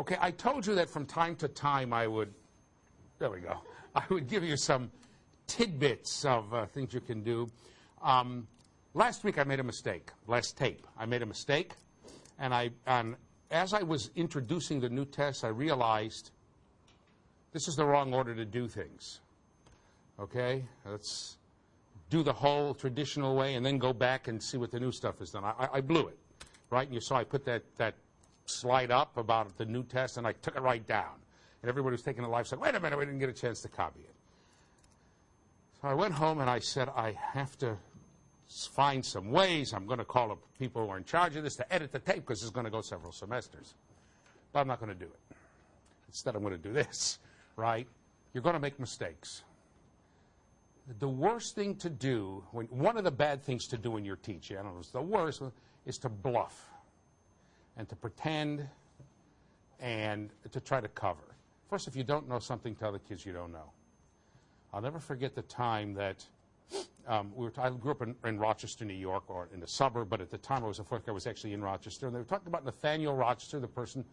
Okay, I told you that from time to time I would, there we go, I would give you some tidbits of things you can do. Last week I made a mistake. Last tape, I made a mistake. And as I was introducing the new test, I realized this is the wrong order to do things. Okay? Let's do the whole traditional way and then go back and see what the new stuff is done. I blew it, right? And you saw I put that slide up about the new test, and I took it right down. And everybody was taking it live said, wait a minute, we didn't get a chance to copy it. So I went home and I said, I have to find some ways. I'm going to call up people who are in charge of this to edit the tape because it's going to go several semesters. But I'm not going to do it. Instead, I'm going to do this, right? You're going to make mistakes. The worst thing to do, one of the bad things to do in your teaching, I don't know, it's the worst, is to bluff and to pretend and to try to cover. First, if you don't know something, tell the kids you don't know. I'll never forget the time that I grew up in Rochester, New York, or in the suburb, but at the time I was in fourth grade, I was actually in Rochester, and they were talking about Nathaniel Rochester, the person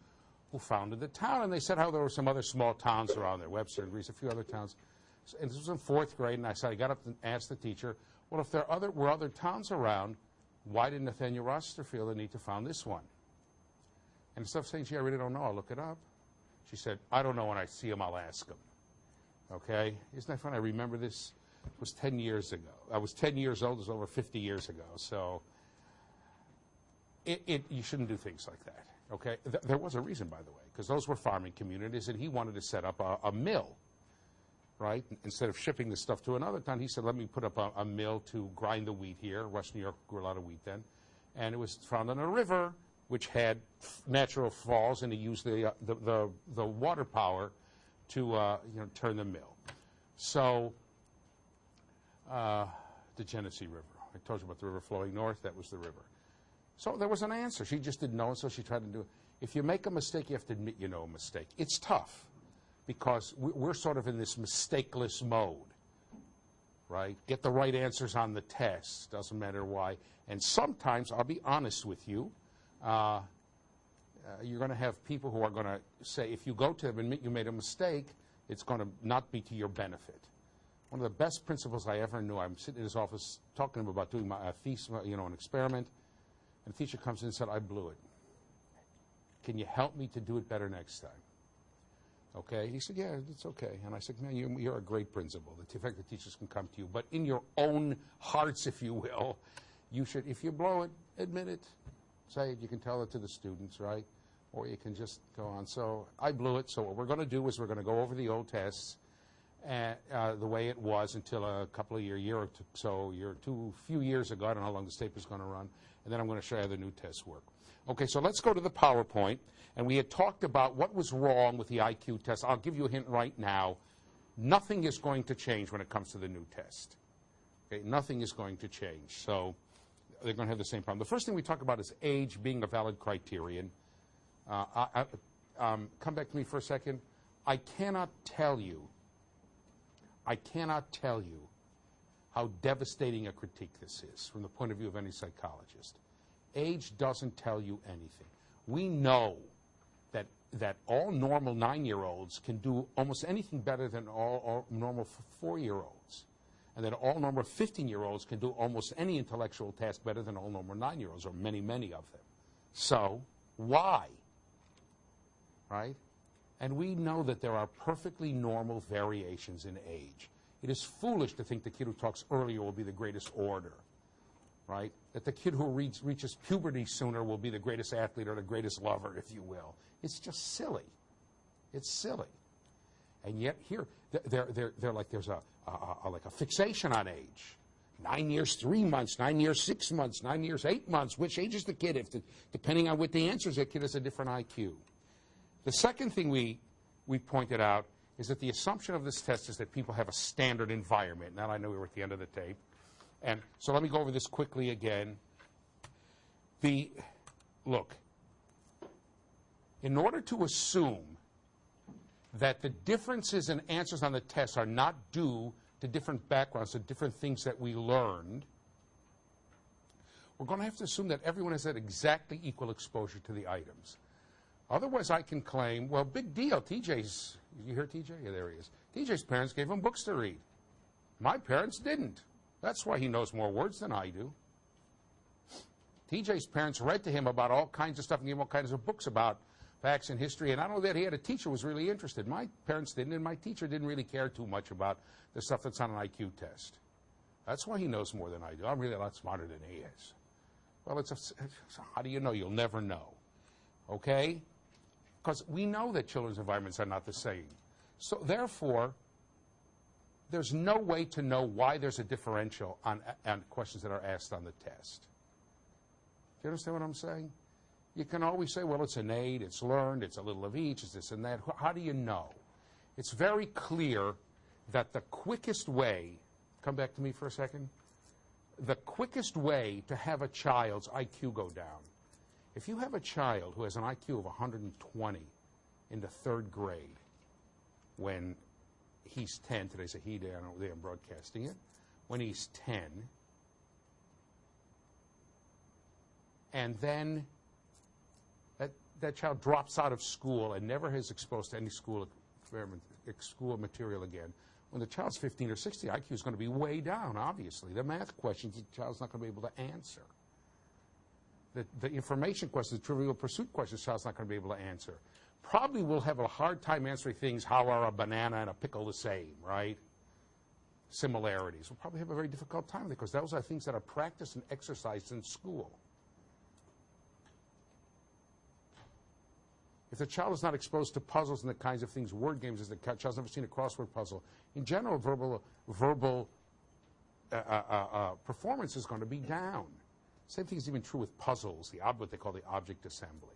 who founded the town, and they said how there were some other small towns around there, Webster and Greece, a few other towns. And this was in fourth grade, and I got up and asked the teacher, well, if there were other towns around, why did Nathaniel Rochester feel the need to found this one? And instead of saying, gee, I really don't know, I'll look it up, she said, I don't know, when I see him, I'll ask him. Okay? Isn't that fun? I remember this. It was 10 years ago. I was 10 years old. It was over 50 years ago. So you shouldn't do things like that. Okay? There was a reason, by the way, because those were farming communities, and he wanted to set up a mill, right? Instead of shipping the stuff to another town, he said, let me put up a mill to grind the wheat here. West New York grew a lot of wheat then. And it was found on a river, which had natural falls, and he used the water power to turn the mill. So the Genesee River. I told you about the river flowing north. That was the river. So there was an answer. She just didn't know, and so she tried to do it. If you make a mistake, you have to admit you know a mistake. It's tough because we're sort of in this mistakeless mode, right? Get the right answers on the test. Doesn't matter why. And sometimes, I'll be honest with you, you're going to have people who are going to say, if you go to them and admit you made a mistake, it's going to not be to your benefit. One of the best principals I ever knew, I'm sitting in his office talking to him about doing my thesis, an experiment, and the teacher comes in and said, I blew it. Can you help me to do it better next time? Okay? He said, yeah, it's okay. And I said, man, you're a great principal. In fact, the teachers can come to you. But in your own hearts, if you will, you should, if you blow it, admit it. Say it. You can tell it to the students, right? Or you can just go on. So I blew it. So what we're going to do is we're going to go over the old tests the way it was until a couple of few years ago. I don't know how long this tape is going to run. And then I'm going to show you how the new tests work. Okay, so let's go to the PowerPoint. And we had talked about what was wrong with the IQ test. I'll give you a hint right now. Nothing is going to change when it comes to the new test. Okay, nothing is going to change. So they're going to have the same problem. The first thing we talk about is age being a valid criterion. Come back to me for a second. I cannot tell you how devastating a critique this is from the point of view of any psychologist. Age doesn't tell you anything. We know that all normal 9-year-olds can do almost anything better than all normal 4-year-olds. And that all normal 15-year-olds can do almost any intellectual task better than all normal 9-year-olds, or many, many of them. So, why? Right? And we know that there are perfectly normal variations in age. It is foolish to think the kid who talks earlier will be the greatest orator, right? That the kid who reaches puberty sooner will be the greatest athlete or the greatest lover, if you will. It's just silly. It's silly. And yet here, they're like there's a fixation on age. 9 years, 3 months, 9 years, 6 months, 9 years, 8 months. Which age is the kid? Depending on what the answer is, that kid has a different IQ. The second thing we pointed out is that the assumption of this test is that people have a standard environment. Now I know we were at the end of the tape. And so let me go over this quickly again. Look, in order to assume that the differences in answers on the test are not due to different backgrounds, to different things that we learned, we're going to have to assume that everyone has had exactly equal exposure to the items. Otherwise, I can claim, well, big deal. TJ's, you hear TJ? Yeah, there he is. TJ's parents gave him books to read. My parents didn't. That's why he knows more words than I do. TJ's parents read to him about all kinds of stuff and gave him all kinds of books about facts and history. And I know that he had a teacher who was really interested. My parents didn't, and my teacher didn't really care too much about the stuff that's on an IQ test. That's why he knows more than I do. I'm really a lot smarter than he is. Well, how do you know? You'll never know. Okay? Because we know that children's environments are not the same. So therefore, there's no way to know why there's a differential on questions that are asked on the test. Do you understand what I'm saying? You can always say, well, it's innate, it's learned, it's a little of each, it's this and that. How do you know? It's very clear that the quickest way, come back to me for a second, the quickest way to have a child's IQ go down, if you have a child who has an IQ of 120 in the 3rd grade when he's 10, today's a he day, I don't know, I'm broadcasting it, when he's 10, and then that child drops out of school and never is exposed to any school material again. When the child's 15 or 16, IQ is going to be way down, obviously. The math questions, the child's not going to be able to answer. The information questions, the trivial pursuit questions, the child's not going to be able to answer. Probably will have a hard time answering things, how are a banana and a pickle the same, right? Similarities. We'll probably have a very difficult time because those are things that are practiced and exercised in school. If the child is not exposed to puzzles and the kinds of things, word games, as the child's never seen a crossword puzzle, in general, verbal performance is going to be down. Same thing is even true with puzzles, what they call the object assembly.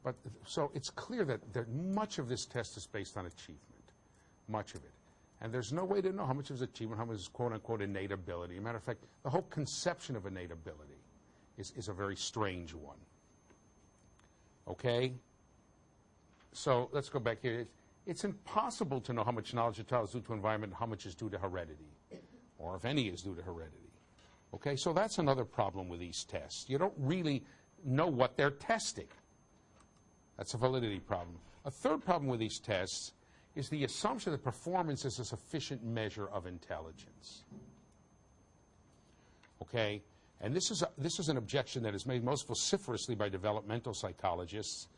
But so it's clear that much of this test is based on achievement, much of it. And there's no way to know how much is achievement, how much is quote-unquote innate ability. As a matter of fact, the whole conception of innate ability is a very strange one. Okay? So let's go back here. It's impossible to know how much knowledge a child is due to environment and how much is due to heredity, or if any is due to heredity. Okay? So that's another problem with these tests. You don't really know what they're testing. That's a validity problem. A third problem with these tests is the assumption that performance is a sufficient measure of intelligence. Okay? And this is an objection that is made most vociferously by developmental psychologists.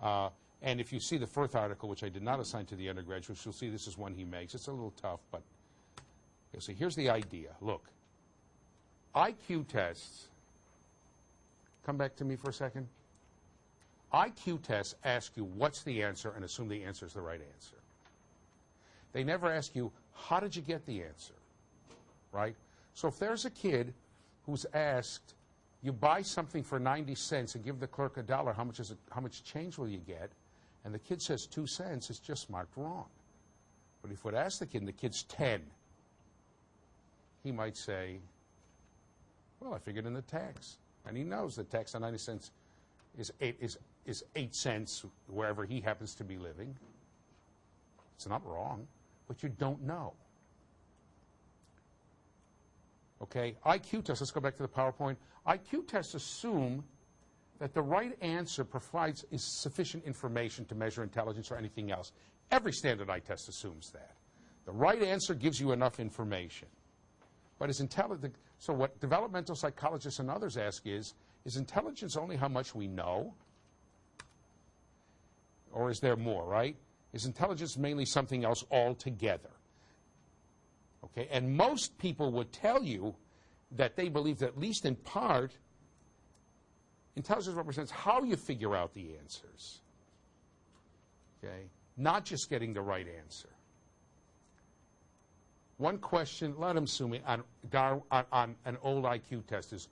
And if you see the Firth article, which I did not assign to the undergraduates, you'll see this is one he makes. It's a little tough, but you'll see. Here's the idea. Look, IQ tests, come back to me for a second. IQ tests ask you what's the answer and assume the answer is the right answer. They never ask you, how did you get the answer, right? So if there's a kid who's asked, you buy something for 90 cents and give the clerk $1, how much change will you get? And the kid says 2 cents, it's just marked wrong. But if we'd ask the kid and the kid's 10, he might say, well, I figured in the tax. And he knows the tax on 90 cents is 8 cents wherever he happens to be living. It's not wrong, but you don't know. Okay, IQ tests, let's go back to the PowerPoint. IQ tests assume that the right answer provides sufficient information to measure intelligence or anything else. Every standard eye test assumes that. The right answer gives you enough information. But so what developmental psychologists and others ask is intelligence only how much we know? Or is there more, right? Is intelligence mainly something else altogether? Okay, and most people would tell you that they believe that at least in part, intelligence represents how you figure out the answers. Okay, not just getting the right answer. One question, let them sue me, on an old IQ test is,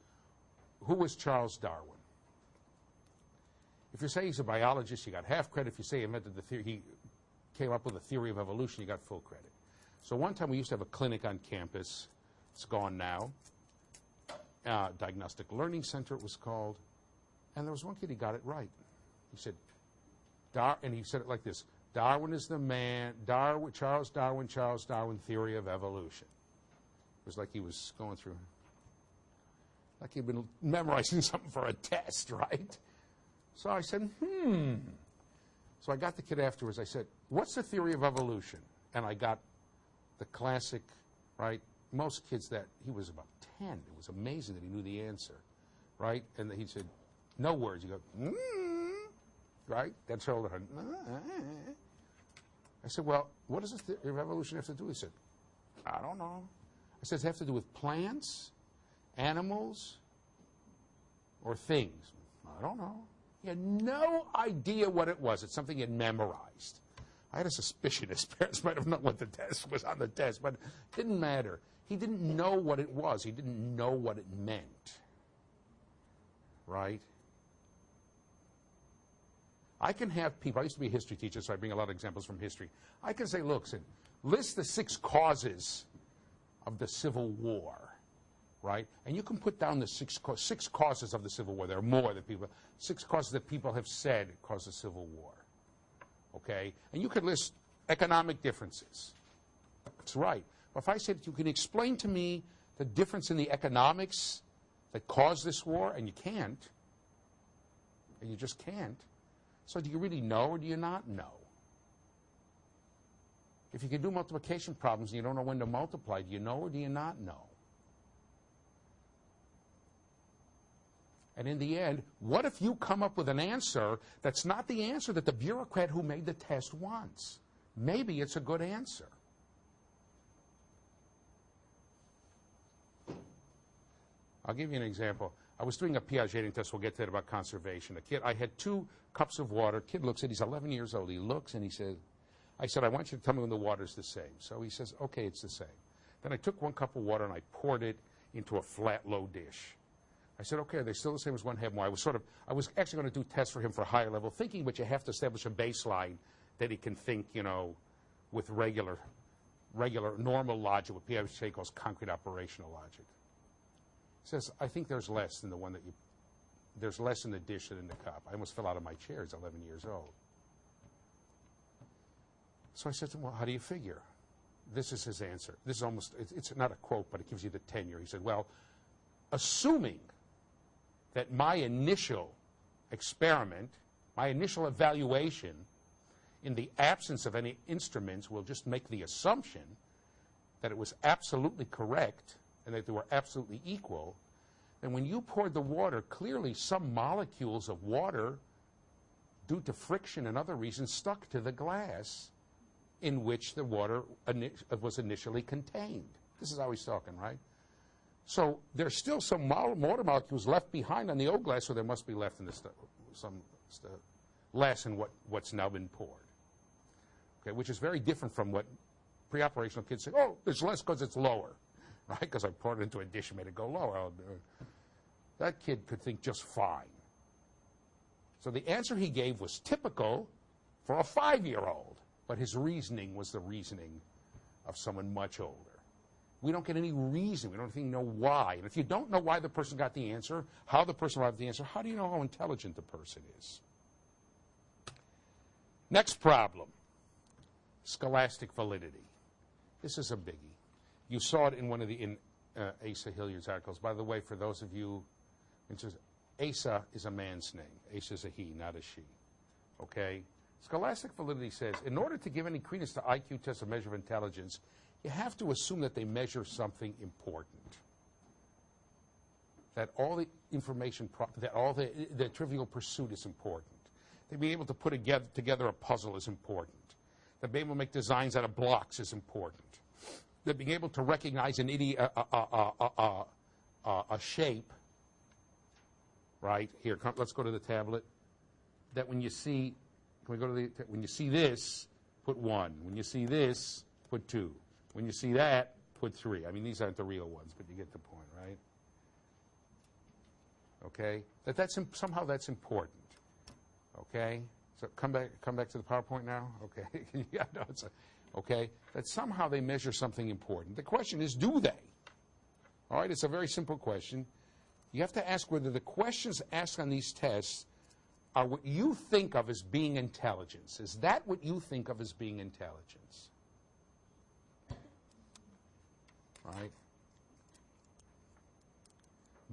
who was Charles Darwin? If you say he's a biologist, you got half credit. If you say he invented the theory, he came up with a theory of evolution, you got full credit. So one time we used to have a clinic on campus. It's gone now. Diagnostic Learning Center it was called. And there was one kid, he got it right. He said, and he said it like this, Darwin is the man, Charles Darwin, theory of evolution. It was like he was going through. like he'd been memorizing something for a test, right? So I said, So I got the kid afterwards. I said, what's the theory of evolution? And I got the classic, right? Most kids he was about 10. It was amazing that he knew the answer, right? And he said, no words. You go, right? That's all. I said, well, what does the theory of evolution have to do? He said, I don't know. I said, does it have to do with plants, animals, or things? I don't know. He had no idea what it was. It's something he had memorized. I had a suspicion his parents might have known what the test was on the test, but it didn't matter. He didn't know what it was. He didn't know what it meant. Right? I can have people, I used to be a history teacher, so I bring a lot of examples from history. I can say, look, list the 6 causes of the Civil War, right? And you can put down the 6 causes of the Civil War. There are more that 6 causes that people have said caused the Civil War, okay? And you could list economic differences. That's right. But if I said you can explain to me the difference in the economics that caused this war, and you can't, and you just can't, so do you really know or do you not know? If you can do multiplication problems and you don't know when to multiply, do you know or do you not know? And in the end, what if you come up with an answer that's not the answer that the bureaucrat who made the test wants? Maybe it's a good answer. I'll give you an example. I was doing a Piagetian test. We'll get to that about conservation. I had 2 cups of water. Kid looks at it. He's 11 years old. He looks and he says, I said, I want you to tell me when the water's the same. So he says, okay, it's the same. Then I took 1 cup of water and I poured it into a flat, low dish. I said, okay, are they still the same as 1 head more? I was actually going to do tests for him for higher level thinking, but you have to establish a baseline that he can think, with regular, normal logic, what Piaget calls concrete operational logic. He says, I think there's less than the one that there's less in the dish than in the cup. I almost fell out of my chair. He's 11 years old. So I said to him, well, how do you figure? This is his answer. This is almost, it's not a quote, but it gives you the tenure. He said, well, assuming that my initial experiment, my initial evaluation, in the absence of any instruments, will just make the assumption that it was absolutely correct and that they were absolutely equal, then when you poured the water, clearly some molecules of water, due to friction and other reasons, stuck to the glass in which the water was initially contained. This is how he's talking, right? So there's still some water molecules left behind on the old glass, so there must be left in the less in what's now been poured. Okay, which is very different from what pre-operational kids say, oh, there's less because it's lower, right? Because I poured it into a dish and made it go lower. That kid could think just fine. So the answer he gave was typical for a 5-year-old, but his reasoning was the reasoning of someone much older. We don't get any reason. We don't even know why. And if you don't know why the person got the answer, how the person arrived at the answer, how do you know how intelligent the person is? Next problem, scholastic validity. This is a biggie. You saw it in one of the Asa Hilliard's articles. By the way, for those of you, Asa is a man's name. Asa is a he, not a she. Okay? Scholastic validity says, in order to give any credence to IQ tests or measure of intelligence, you have to assume that they measure something important. That all the information, that all the trivial pursuit is important. That being able to put together a puzzle is important. That being able to make designs out of blocks is important. That being able to recognize an a shape, right? Here, let's go to the tablet. That when you see, when you see this, put 1. When you see this, put 2. When you see that, put 3. I mean, these aren't the real ones, but you get the point, right? Okay? Somehow that's important. Okay? So come back to the PowerPoint now? Okay. Yeah, no, okay? That somehow they measure something important. The question is, do they? All right? It's a very simple question. You have to ask whether the questions asked on these tests are what you think of as being intelligence. Is that what you think of as being intelligence? Right?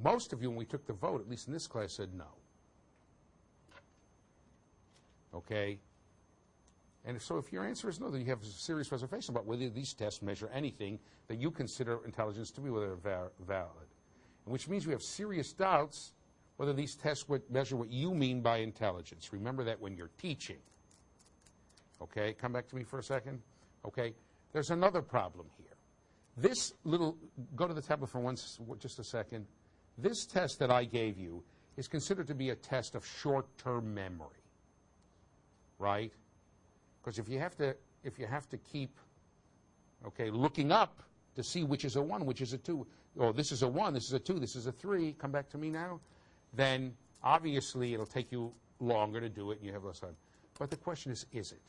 Most of you, when we took the vote, at least in this class, said no. Okay? And so if your answer is no, then you have a serious reservation about whether these tests measure anything that you consider intelligence to be, whether they're valid. Which means we have serious doubts whether these tests would measure what you mean by intelligence. Remember that when you're teaching. Okay? Come back to me for a second. Okay? There's another problem here. This little, go to the tablet for just a second. This test that I gave you is considered to be a test of short-term memory. Right? Because if you have to keep, okay, looking up to see which is a 1, which is a 2, or this is a 1, this is a 2, this is a 3, come back to me now, then obviously it'll take you longer to do it and you have less time. But the question is it?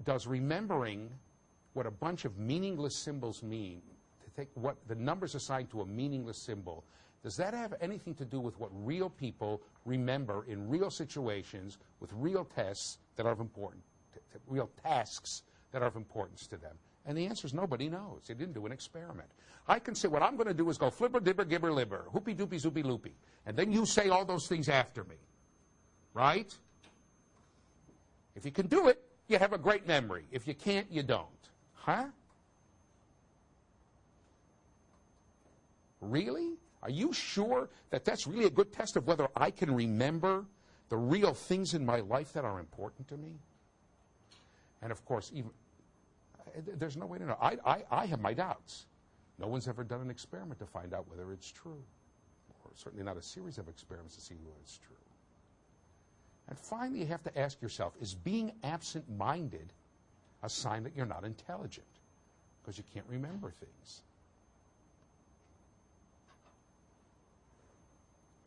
Does remembering what a bunch of meaningless symbols mean, to take what the numbers assigned to a meaningless symbol, does that have anything to do with what real people remember in real situations with real tests that are of important, real tasks that are of importance to them? And the answer is nobody knows. They didn't do an experiment. I can say what I'm going to do is go flipper, dibber, gibber, libber, hoopy, doopy, zoopy, loopy. And then you say all those things after me. Right? If you can do it, you have a great memory. If you can't, you don't. Huh? Really? Are you sure that that's really a good test of whether I can remember the real things in my life that are important to me? And of course, even there's no way to know. I have my doubts. No one's ever done an experiment to find out whether it's true, or certainly not a series of experiments to see whether it's true. And finally, you have to ask yourself, is being absent-minded a sign that you're not intelligent? Because you can't remember things.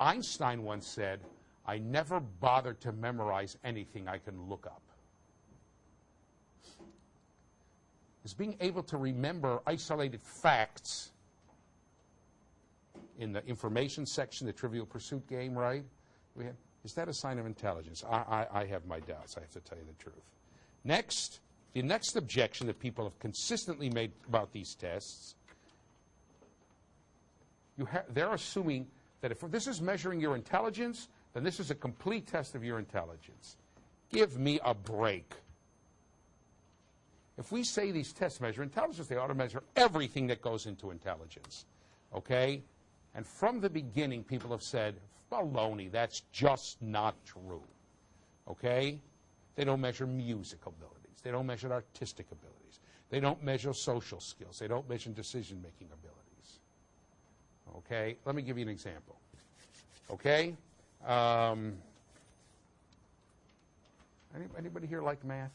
Einstein once said, I never bother to memorize anything I can look up. Is being able to remember isolated facts in the information section, the Trivial Pursuit game, right? Is that a sign of intelligence? I have my doubts, I have to tell you the truth. Next, the next objection that people have consistently made about these tests, they're assuming that if this is measuring your intelligence, then this is a complete test of your intelligence. Give me a break. If we say these tests measure intelligence, they ought to measure everything that goes into intelligence. Okay? And from the beginning, people have said, baloney, that's just not true. Okay? They don't measure music abilities. They don't measure artistic abilities. They don't measure social skills. They don't measure decision-making abilities. Okay? Let me give you an example. Okay? Anybody here like math?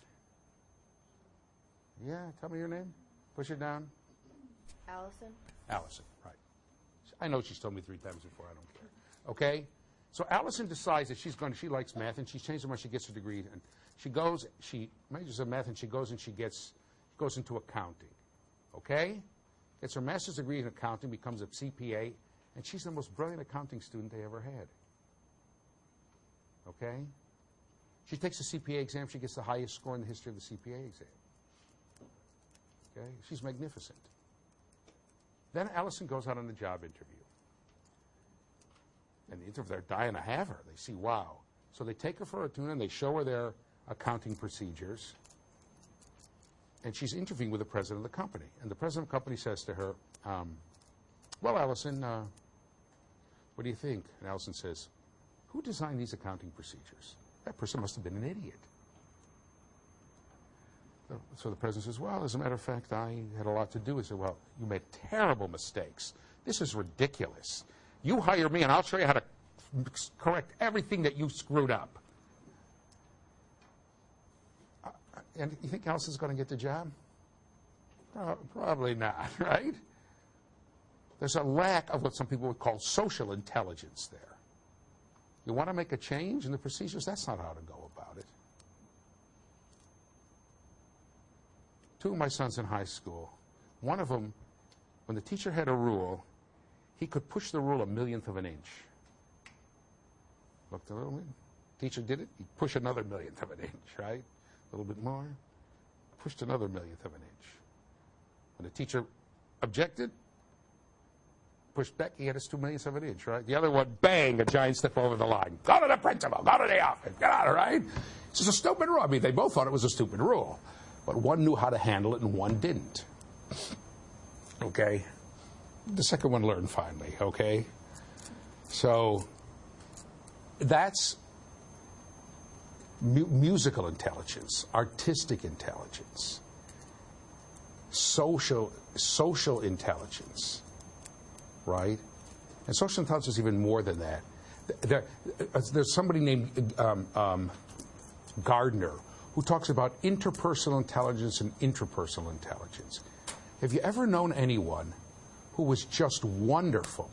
Yeah, tell me your name. Push it down. Allison. Allison, right. I know she's told me 3 times before. I don't care. Okay? So Allison decides that she likes math, and she's changed it when she gets her degree. And she majors in math, and she goes into accounting. Okay? Gets her master's degree in accounting, becomes a CPA, and she's the most brilliant accounting student they ever had. Okay? She takes the CPA exam. She gets the highest score in the history of the CPA exam. Okay? She's magnificent. Then Allison goes out on a job interview. And the interview, they're dying to have her. They see, wow. So they take her for a tune and they show her their accounting procedures. And she's interviewing with the president of the company. And the president of the company says to her, well, Allison, what do you think? And Allison says, who designed these accounting procedures? That person must have been an idiot. So the president says, well, as a matter of fact, I had a lot to do with it. He said, well, you made terrible mistakes. This is ridiculous. You hire me, and I'll show you how to correct everything that you screwed up. And you think Allison's going to get the job? Probably not, right? There's a lack of what some people would call social intelligence there. You want to make a change in the procedures? That's not how to go about it. 2 of my sons in high school, one of them, when the teacher had a rule, he could push the rule 1/millionth of an inch. Looked a little bit. Teacher did it, he'd push another 1/millionth of an inch, right? A little bit more. Pushed another 1/millionth of an inch. When the teacher objected, pushed back, he had his 2/millionths of an inch, right? The other one, bang, a giant step over the line. Go to the principal, go to the office, get out, right? This is a stupid rule. I mean, they both thought it was a stupid rule. But one knew how to handle it and one didn't. Okay? The second one learned finally, okay? So that's musical intelligence, artistic intelligence, social intelligence, right? And social intelligence is even more than that. There's somebody named Gardner who talks about interpersonal intelligence and intrapersonal intelligence. Have you ever known anyone who was just wonderful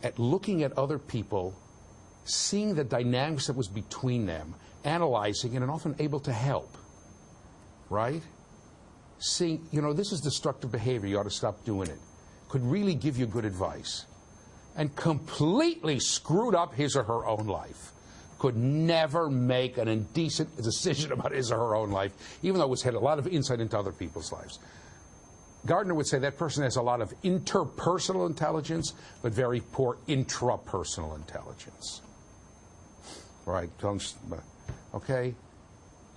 at looking at other people, seeing the dynamics that was between them, analyzing it, and often able to help, right? Seeing, you know, this is destructive behavior, you ought to stop doing it. Could really give you good advice. And completely screwed up his or her own life. Could never make an indecent decision about his or her own life, even though it's had a lot of insight into other people's lives. Gardner would say that person has a lot of interpersonal intelligence, but very poor intrapersonal intelligence. Right? Okay?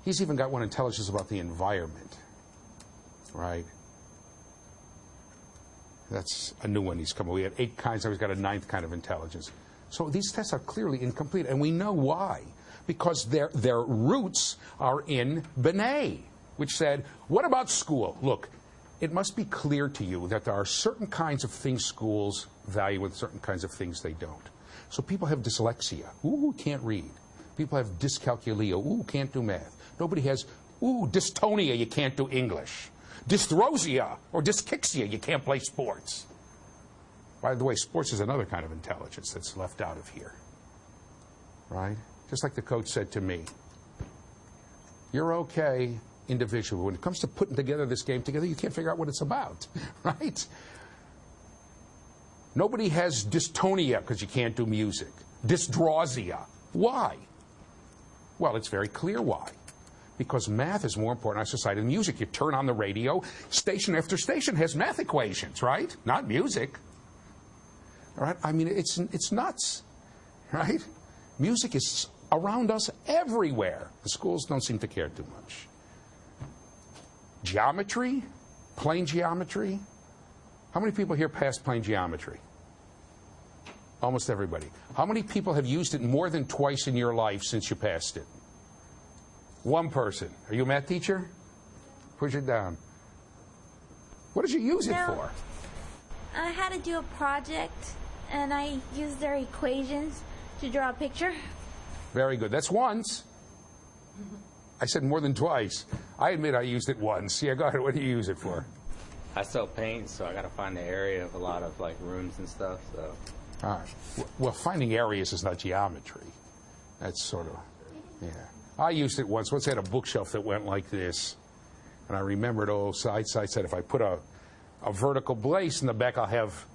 He's even got one intelligence about the environment. Right? That's a new one he's come up with. We had 8 kinds, now he's got a 9th kind of intelligence. So these tests are clearly incomplete, and we know why. Because their roots are in Binet, which said, what about school? Look, it must be clear to you that there are certain kinds of things schools value and certain kinds of things they don't. So people have dyslexia. Ooh, can't read. People have dyscalculia. Ooh, can't do math. Nobody has, ooh, dystonia, you can't do English. Dysthrosia or dyskyxia, you can't play sports. By the way, sports is another kind of intelligence that's left out of here. Right? Just like the coach said to me, you're okay individually. When it comes to putting together this game together, you can't figure out what it's about. Right? Nobody has dystonia because you can't do music. Dysdrausia. Why? Well, it's very clear why. Because math is more important in our society than music. You turn on the radio, station after station has math equations, right? Not music. All right? I mean, it's nuts, right? Music is around us everywhere. The schools don't seem to care too much. Geometry, plane geometry. How many people here passed plane geometry? Almost everybody. How many people have used it more than twice in your life since you passed it? One person. Are you a math teacher? Push it down. What did you use it for? I had to do a project, and I used their equations to draw a picture. Very good. That's once. I said more than twice. I admit I used it once. Yeah, go ahead. What do you use it for? I sell paint, so I got to find the area of a lot of like rooms and stuff. So. All right. Well, finding areas is not geometry. That's sort of, yeah. I used it once. Once I had a bookshelf that went like this, and I remembered, I said if I put a vertical brace in the back, I'll have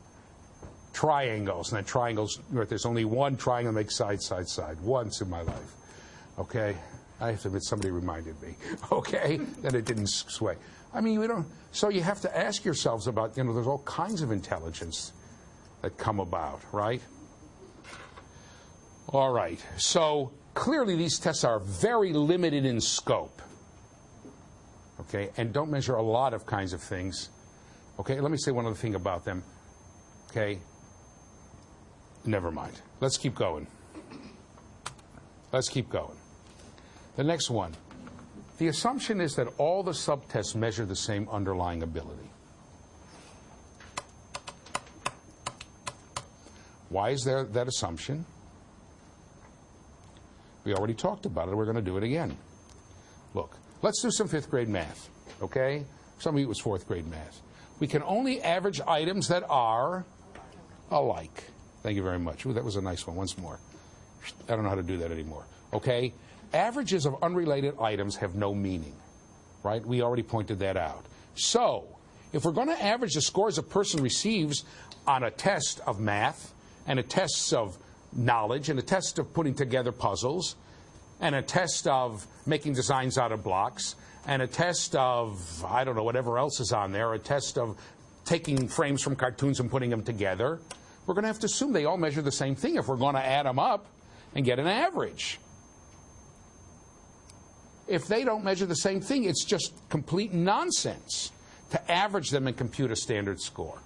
triangles, and then triangles, there's only one triangle that makes side, side, side, once in my life. Okay? I have to admit, somebody reminded me. Okay? That it didn't sway. I mean, so you have to ask yourselves about, there's all kinds of intelligence that come about, right? All right. So clearly these tests are very limited in scope. Okay? And don't measure a lot of kinds of things. Okay? Let me say one other thing about them. Okay? Never mind. Let's keep going. Let's keep going. The next one. The assumption is that all the subtests measure the same underlying ability. Why is there that assumption? We already talked about it. We're going to do it again. Look, let's do some 5th grade math, okay? Some of you it was 4th grade math. We can only average items that are alike. Thank you very much. Ooh, that was a nice one. Once more. I don't know how to do that anymore. Okay? Averages of unrelated items have no meaning, right? We already pointed that out. So, if we're going to average the scores a person receives on a test of math, and a test of knowledge, and a test of putting together puzzles, and a test of making designs out of blocks, and a test of, I don't know, whatever else is on there, a test of taking frames from cartoons and putting them together. We're going to have to assume they all measure the same thing if we're going to add them up and get an average. If they don't measure the same thing, it's just complete nonsense to average them and compute a standard score.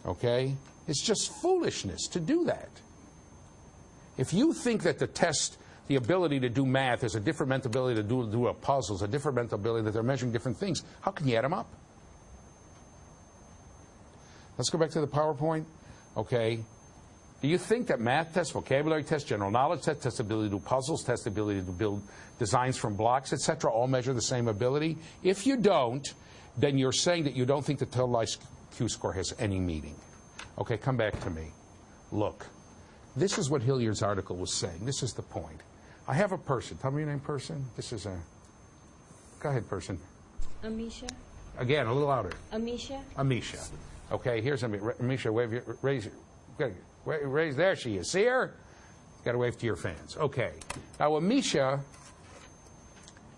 Okay? It's just foolishness to do that. If you think that the test, the ability to do math, is a different mental ability to do a puzzle, is a different mental ability, that they're measuring different things, how can you add them up? Let's go back to the PowerPoint. Okay. Do you think that math tests, vocabulary tests, general knowledge tests, test ability to do puzzles, test ability to build designs from blocks, etc., all measure the same ability? If you don't, then you're saying that you don't think the total IQ score has any meaning. Okay, come back to me. Look, this is what Hilliard's article was saying. This is the point. I have a person. Tell me your name, person. This is a... Go ahead, person. Amisha. Again, a little louder. Amisha. Amisha. Okay, here's Amisha. Wave your... Raise, there she is. See her? Got to wave to your fans. Okay. Now, Amisha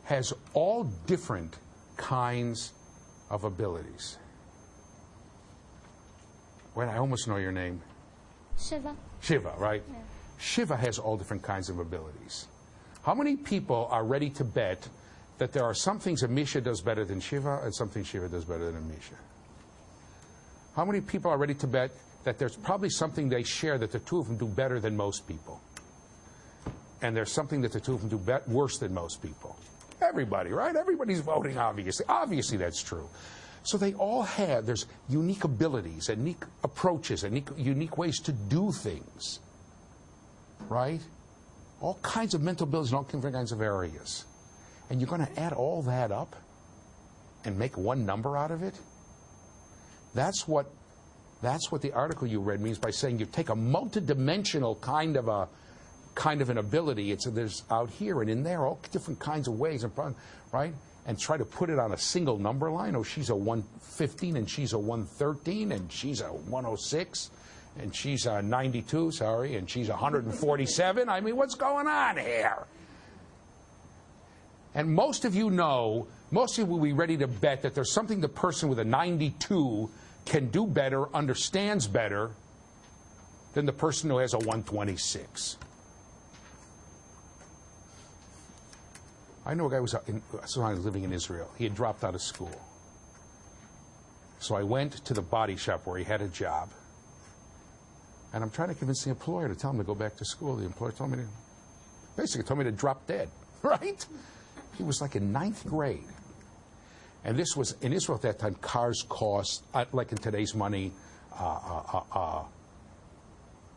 has all different kinds of abilities. Wait, I almost know your name. Shiva. Shiva, right? Yeah. Shiva has all different kinds of abilities. How many people are ready to bet that there are some things Amisha does better than Shiva and some things Shiva does better than Amisha? How many people are ready to bet that there's probably something they share that the two of them do better than most people? And there's something that the two of them do worse than most people? Everybody, right? Everybody's voting, obviously. Obviously, that's true. So they all have, there's unique abilities, unique approaches, unique ways to do things, right? All kinds of mental abilities in all different kinds of areas. And you're going to add all that up and make one number out of it? That's what the article you read means by saying you take a multidimensional kind of an ability. There's out here and in there all different kinds of ways, right? And try to put it on a single number line. Oh, she's a 115 and she's a 113 and she's a 106 and she's a 92, sorry, and she's 147. I mean, what's going on here? And most of you know, most of you will be ready to bet that there's something the person with a 92 can do better, understands better than the person who has a 126. I know a guy who was living in Israel. He had dropped out of school. So I went to the body shop where he had a job. And I'm trying to convince the employer to tell him to go back to school. The employer basically told me to drop dead, right? He was like in 9th grade. And this was, in Israel at that time, cars cost, like in today's money, a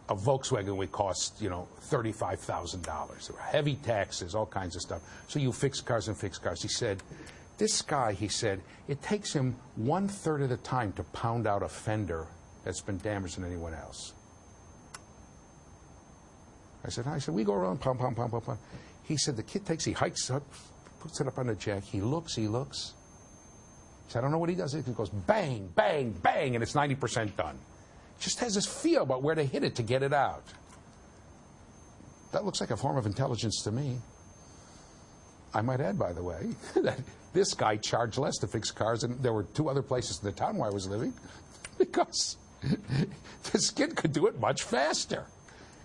Volkswagen would cost, $35,000. There were heavy taxes, all kinds of stuff. So you fix cars and fix cars. He said, this guy, it takes him 1/3 of the time to pound out a fender that's been damaged than anyone else. I said, we go around, pound, pound, pound, pound, pound. He said, the kid he hikes up, puts it up on the jack. He looks. He said, I don't know what he does. He goes bang, bang, bang, and it's 90% done. Just has this feel about where to hit it to get it out. That looks like a form of intelligence to me. I might add, by the way, that this guy charged less to fix cars, and there were 2 other places in the town where I was living, because this kid could do it much faster.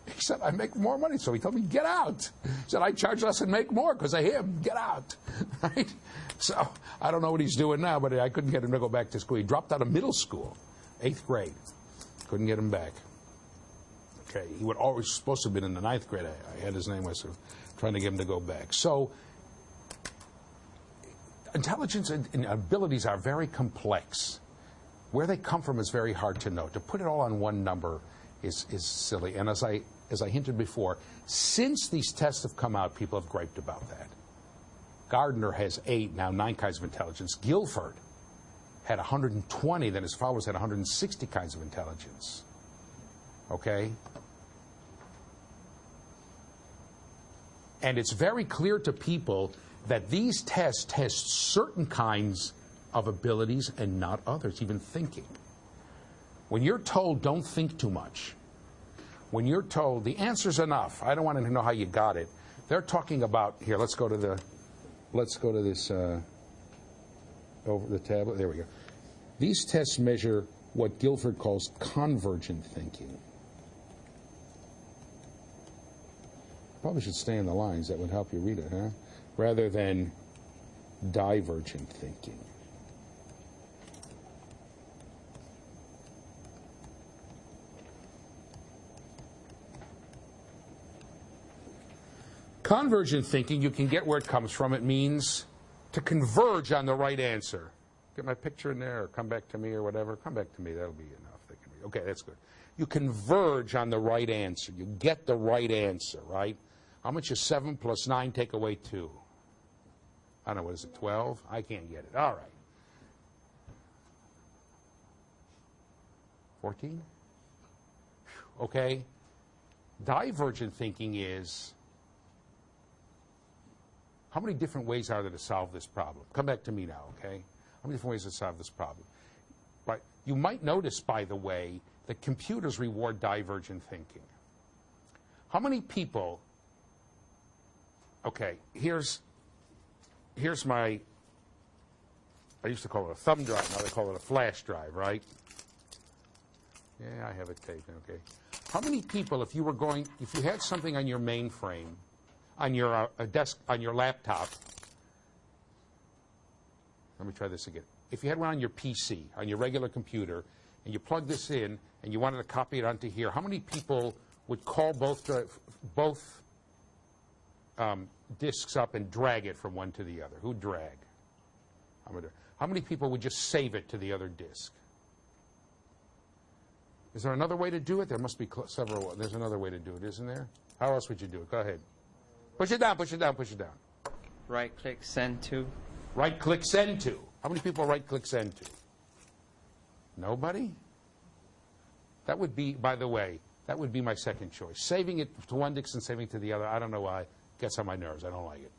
He said, I make more money, so he told me, get out. He said, I charge less and make more because of him. Get out. Right? So I don't know what he's doing now, but I couldn't get him to go back to school. He dropped out of middle school, 8th grade. Couldn't get him back. Okay, he would always supposed to have been in the 9th grade. I had his name. I was trying to get him to go back. So intelligence and abilities are very complex. Where they come from is very hard to know. To put it all on one number is silly. And as I hinted before, since these tests have come out, people have griped about that. Gardner has 8, now 9 kinds of intelligence. Guilford had 120, then his followers had 160 kinds of intelligence. Okay? And it's very clear to people that these tests test certain kinds of abilities and not others, even thinking. When you're told don't think too much, when you're told the answer's enough, I don't want to know how you got it, they're talking about, here, let's go to this over the tablet. There we go. These tests measure what Guilford calls convergent thinking. Probably should stay in the lines. That would help you read it, huh? Rather than divergent thinking. Convergent thinking, you can get where it comes from. It means to converge on the right answer. Get my picture in there, or come back to me, or whatever. Come back to me. That'll be enough. Okay, that's good. You converge on the right answer. You get the right answer, right? How much is 7 plus 9 take away 2? I don't know, what is it, 12? I can't get it. All right. 14? Okay. Divergent thinking is, how many different ways are there to solve this problem? Come back to me now, okay? How many different ways to solve this problem? Right. You might notice, by the way, that computers reward divergent thinking. How many people, okay, here's my, I used to call it a thumb drive, now they call it a flash drive, right? Yeah, I have it taped, okay. How many people, if you had something on your mainframe, on your desk, on your laptop, let me try this again. If you had one on your PC, on your regular computer, and you plug this in, and you wanted to copy it onto here, how many people would call both disks up and drag it from one to the other? Who'd drag? How many people would just save it to the other disk? Is there another way to do it? There must be several. There's another way to do it, isn't there? How else would you do it? Go ahead. Push it down, push it down, push it down. Right-click, send to. Right-click, send to. How many people right-click, send to? Nobody? That would be, by the way, that would be my second choice. Saving it to one disk and saving it to the other, I don't know why. It gets on my nerves. I don't like it.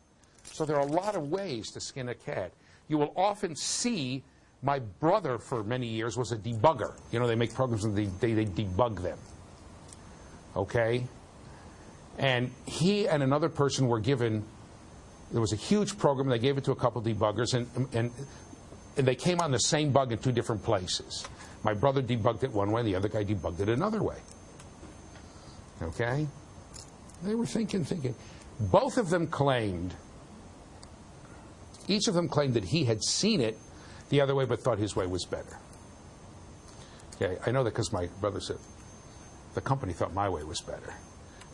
So there are a lot of ways to skin a cat. You will often see, my brother for many years was a debugger. You know, they make programs and they debug them. Okay? And he and another person were given, there was a huge program, they gave it to a couple debuggers, and they came on the same bug in two different places. My brother debugged it one way, the other guy debugged it another way. Okay? They were thinking. Both of them claimed, each of them claimed that he had seen it the other way but thought his way was better. Okay, I know that because my brother said, the company thought my way was better.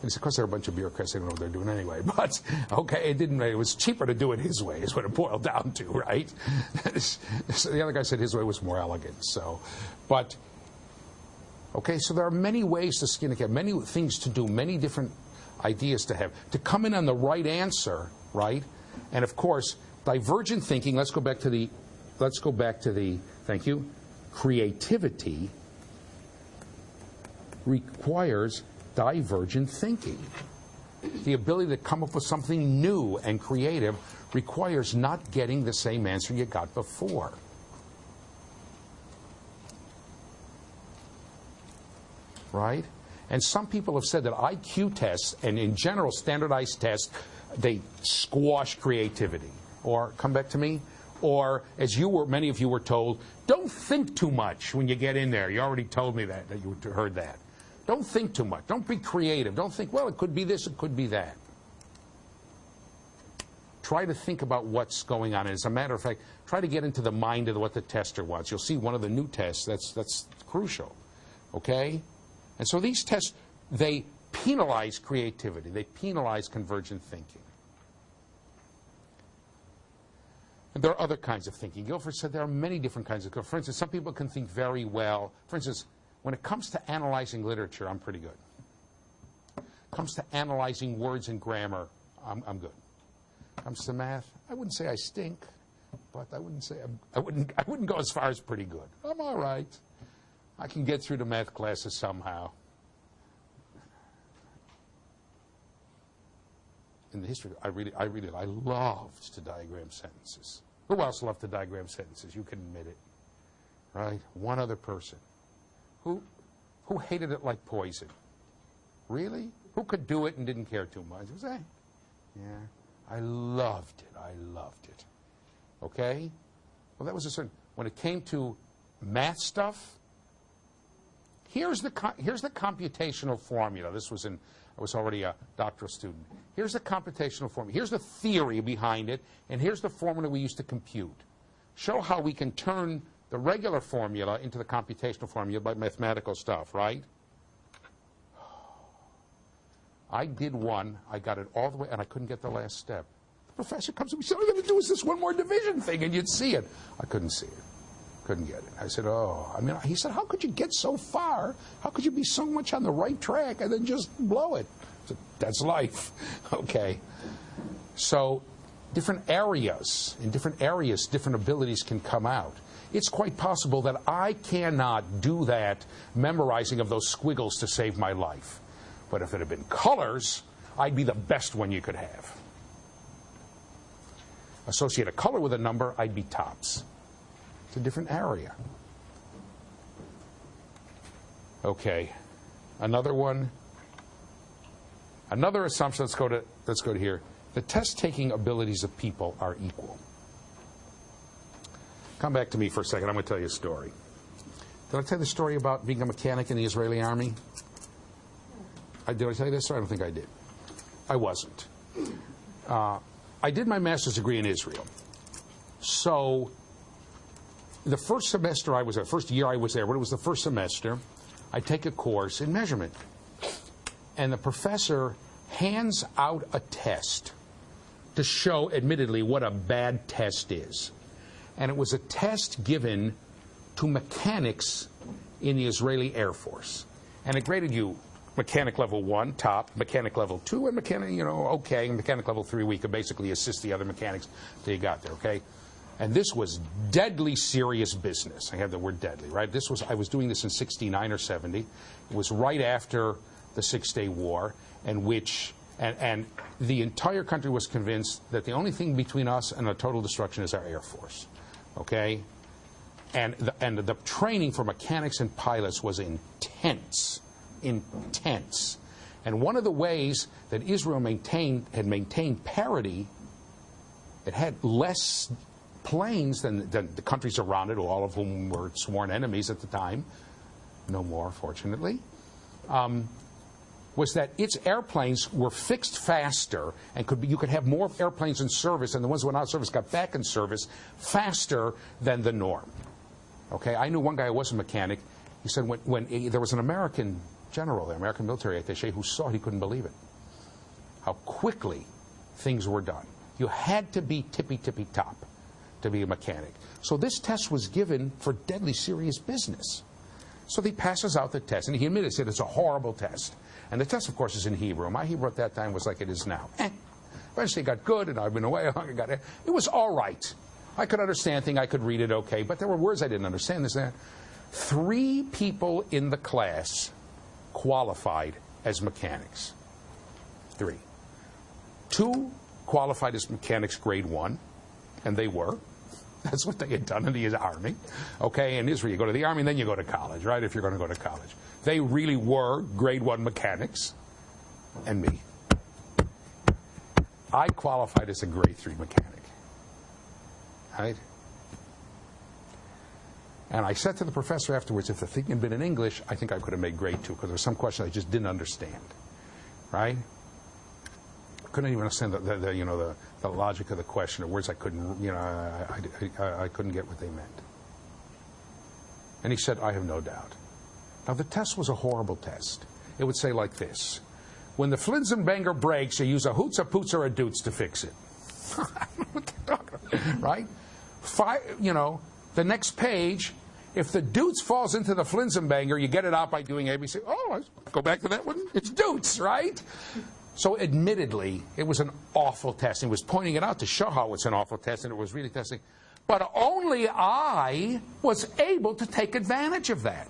And it's because they're a bunch of bureaucrats, they don't know what they're doing anyway. But, okay, it was cheaper to do it his way, is what it boiled down to, right? So the other guy said his way was more elegant, so. But, okay, so there are many ways to skin a cat, many things to do, many different ideas to have. To come in on the right answer, right? And, of course, divergent thinking, let's go back to the, thank you, creativity requires divergent thinking. The ability to come up with something new and creative requires not getting the same answer you got before. Right? And some people have said that IQ tests, and in general standardized tests, they squash creativity. Or, come back to me, or as many of you were told, don't think too much when you get in there. You already told me that you heard that. Don't think too much. Don't be creative. Don't think, well, it could be this, it could be that. Try to think about what's going on. And as a matter of fact, try to get into the mind of what the tester wants. You'll see one of the new tests, that's crucial. Okay? And so these tests, they penalize creativity. They penalize convergent thinking. And there are other kinds of thinking. Guilford said there are many different kinds of thinking. For instance, some people can think very well. For instance, when it comes to analyzing literature, I'm pretty good. When it comes to analyzing words and grammar, I'm good. When it comes to math, I wouldn't say I stink, but I wouldn't go as far as pretty good. I'm all right. I can get through the math classes somehow. In the history, I loved to diagram sentences. Who else loved to diagram sentences? You can admit it, right? One other person. Who hated it like poison? Really? Who could do it and didn't care too much? Was I? Yeah. I loved it. I loved it. Okay? Well, that was a certain, when it came to math stuff, here's the computational formula. This was in, I was already a doctoral student. Here's the computational formula. Here's the theory behind it, and here's the formula we use to compute. Show how we can turn the regular formula into the computational formula by mathematical stuff, right? I did one, I got it all the way, and I couldn't get the last step. The professor comes to me and said, all you got to do is this one more division thing, and you'd see it. I couldn't see it. Couldn't get it. I said, oh, I mean, he said, how could you get so far? How could you be so much on the right track and then just blow it? I said, that's life. Okay. So different areas, in different areas, different abilities can come out. It's quite possible that I cannot do that memorizing of those squiggles to save my life. But if it had been colors, I'd be the best one you could have. Associate a color with a number, I'd be tops. It's a different area. Okay, another one. Another assumption. Let's go to here. The test-taking abilities of people are equal. Come back to me for a second. I'm going to tell you a story. Did I tell you the story about being a mechanic in the Israeli army? Did I tell you this? I don't think I did. I wasn't. I did my master's degree in Israel. So the first semester I was there, first year I was there, when it was the first semester, I take a course in measurement. And the professor hands out a test to show, admittedly, what a bad test is. And it was a test given to mechanics in the Israeli Air Force. And it graded you mechanic level 1, top, mechanic level 2, and mechanic, okay, and mechanic level 3, we could basically assist the other mechanics till you got there, okay? And this was deadly serious business. I have the word deadly, right? I was doing this in 69 or 70. It was right after the Six-Day War, and the entire country was convinced that the only thing between us and a total destruction is our Air Force, okay? And the training for mechanics and pilots was intense. Intense. And one of the ways that Israel had maintained parity, it had less planes than the countries around it, all of whom were sworn enemies at the time, no more, fortunately, was that its airplanes were fixed faster, and you could have more airplanes in service, and the ones that went out of service got back in service faster than the norm. Okay, I knew one guy who was a mechanic. He said when there was an American general, the American military attaché, who saw it, he couldn't believe it. How quickly things were done. You had to be tippy top to be a mechanic. So this test was given for deadly serious business. So he passes out the test, and he admitted, said it's a horrible test. And the test, of course, is in Hebrew. My Hebrew at that time was like it is now. Eventually it got good, and I've been away. It was all right. I could understand things, I could read it okay, but there were words I didn't understand. This and that. 3 people in the class qualified as mechanics. 3. 2 qualified as mechanics grade 1, and they were. That's what they had done in the army. Okay, in Israel, you go to the army, and then you go to college, right, if you're going to go to college. They really were grade 1 mechanics, and me. I qualified as a grade 3 mechanic. Right? And I said to the professor afterwards, if the thing had been in English, I think I could have made grade 2, because there were some questions I just didn't understand. Right? Couldn't even understand the logic of the question, or words I couldn't, I couldn't get what they meant. And he said, I have no doubt. Now, the test was a horrible test. It would say like this: when the Flinsenbanger breaks, you use a hoots, a poots, or a doots to fix it. What they're talking about, right? The next page, if the doots falls into the Flinsenbanger, you get it out by doing ABC. Oh, let's go back to that one. It's doots, right? So admittedly, it was an awful test. He was pointing it out to show how it's an awful test, and it was really testing. But only I was able to take advantage of that.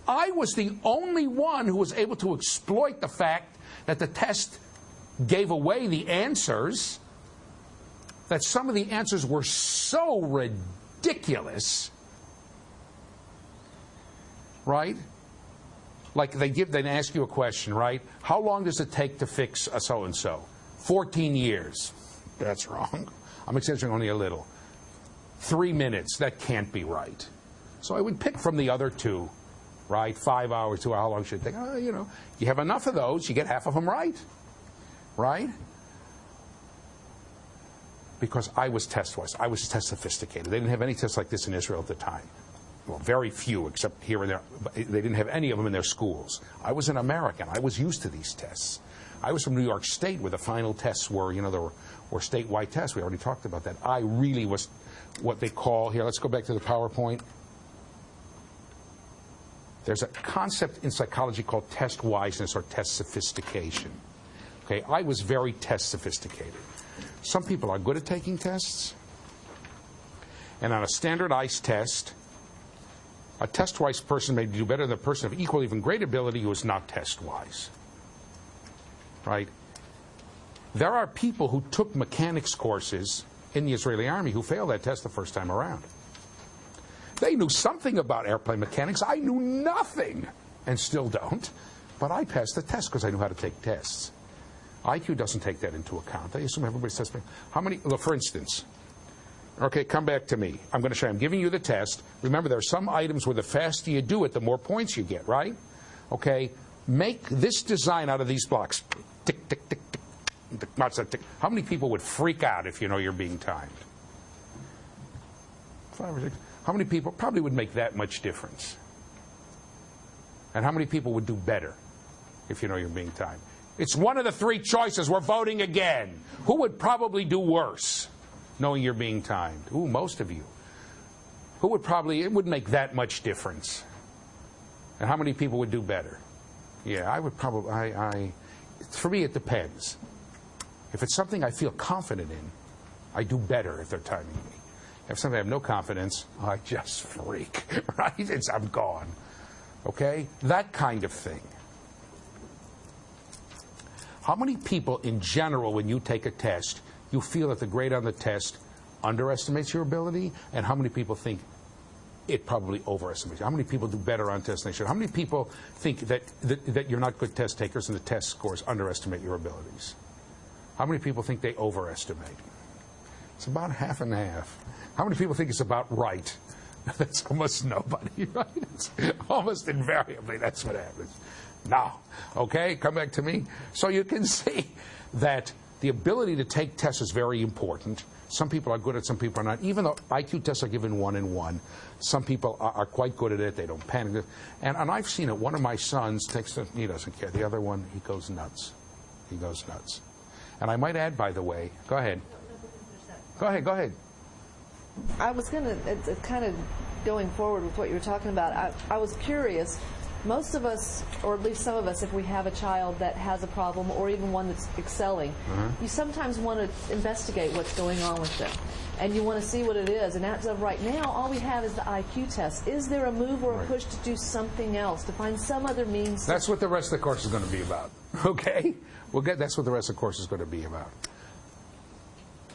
I was the only one who was able to exploit the fact that the test gave away the answers, that some of the answers were so ridiculous, right? Like they ask you a question, right? How long does it take to fix a so-and-so? 14 years. That's wrong. I'm exaggerating only a little. 3 minutes. That can't be right. So I would pick from the other two, right? 5 hours, 2 hours, how long should it take? You know, you have enough of those, you get half of them right, right? Because I was test-wise. I was test sophisticated. They didn't have any tests like this in Israel at the time. Well, very few, except here and there. They didn't have any of them in their schools. I was an American. I was used to these tests. I was from New York State, where the final tests were, you know, there were statewide tests. We already talked about that. I really was what they call, here, let's go back to the PowerPoint. There's a concept in psychology called test wiseness or test sophistication. Okay, I was very test sophisticated. Some people are good at taking tests, and on a standardized test, a test-wise person may do better than a person of equal, even great ability who is not test-wise. Right? There are people who took mechanics courses in the Israeli army who failed that test the first time around. They knew something about airplane mechanics. I knew nothing, and still don't. But I passed the test because I knew how to take tests. IQ doesn't take that into account. They assume everybody's testing. How many, look, for instance, okay, come back to me. I'm going to show you. I'm giving you the test. Remember, there are some items where the faster you do it, the more points you get, right? Okay, make this design out of these blocks. Tick, tick, tick, tick, tick. What's that tick? How many people would freak out if you know you're being timed? 5 or 6. How many people probably would make that much difference? And how many people would do better if you know you're being timed? It's one of the 3 choices. We're voting again. Who would probably do worse knowing you're being timed? Ooh, most of you. Who would probably, it wouldn't make that much difference. And how many people would do better? Yeah, I would probably, for me, it depends. If it's something I feel confident in, I do better if they're timing me. If something I have no confidence, I just freak, right? I'm gone, okay? That kind of thing. How many people in general, when you take a test, you feel that the grade on the test underestimates your ability? And how many people think it probably overestimates you? How many people do better on tests than they should? How many people think that you're not good test takers and the test scores underestimate your abilities? How many people think they overestimate? It's about half and half. How many people think it's about right? That's almost nobody, right? It's almost invariably that's what happens. Now, okay, come back to me. So you can see that the ability to take tests is very important. Some people are good at it, some people are not. Even though IQ tests are given 1 and 1, some people are quite good at it. They don't panic. And I've seen it. One of my sons takes the, he doesn't care. The other one, he goes nuts. He goes nuts. And I might add, by the way, go ahead. Go ahead, go ahead. I was going to, kind of going forward with what you were talking about, I was curious. Most of us, or at least some of us, if we have a child that has a problem or even one that's excelling, you sometimes want to investigate what's going on with them. And you want to see what it is. And as of right now, all we have is the IQ test. Is there a move or a push to do something else, to find some other means? That's what the rest of the course is going to be about. Okay? That's what the rest of the course is going to be about.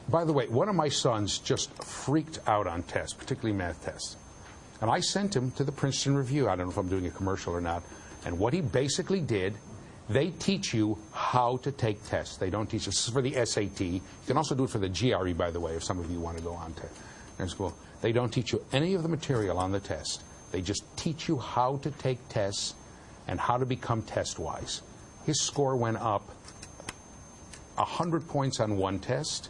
By the way, one of my sons just freaked out on tests, particularly math tests. And I sent him to the Princeton Review. I don't know if I'm doing a commercial or not. And what he basically did, they teach you how to take tests. They don't teach you. This is for the SAT. You can also do it for the GRE, by the way, if some of you want to go on to school. They don't teach you any of the material on the test. They just teach you how to take tests and how to become test-wise. His score went up 100 points on one test,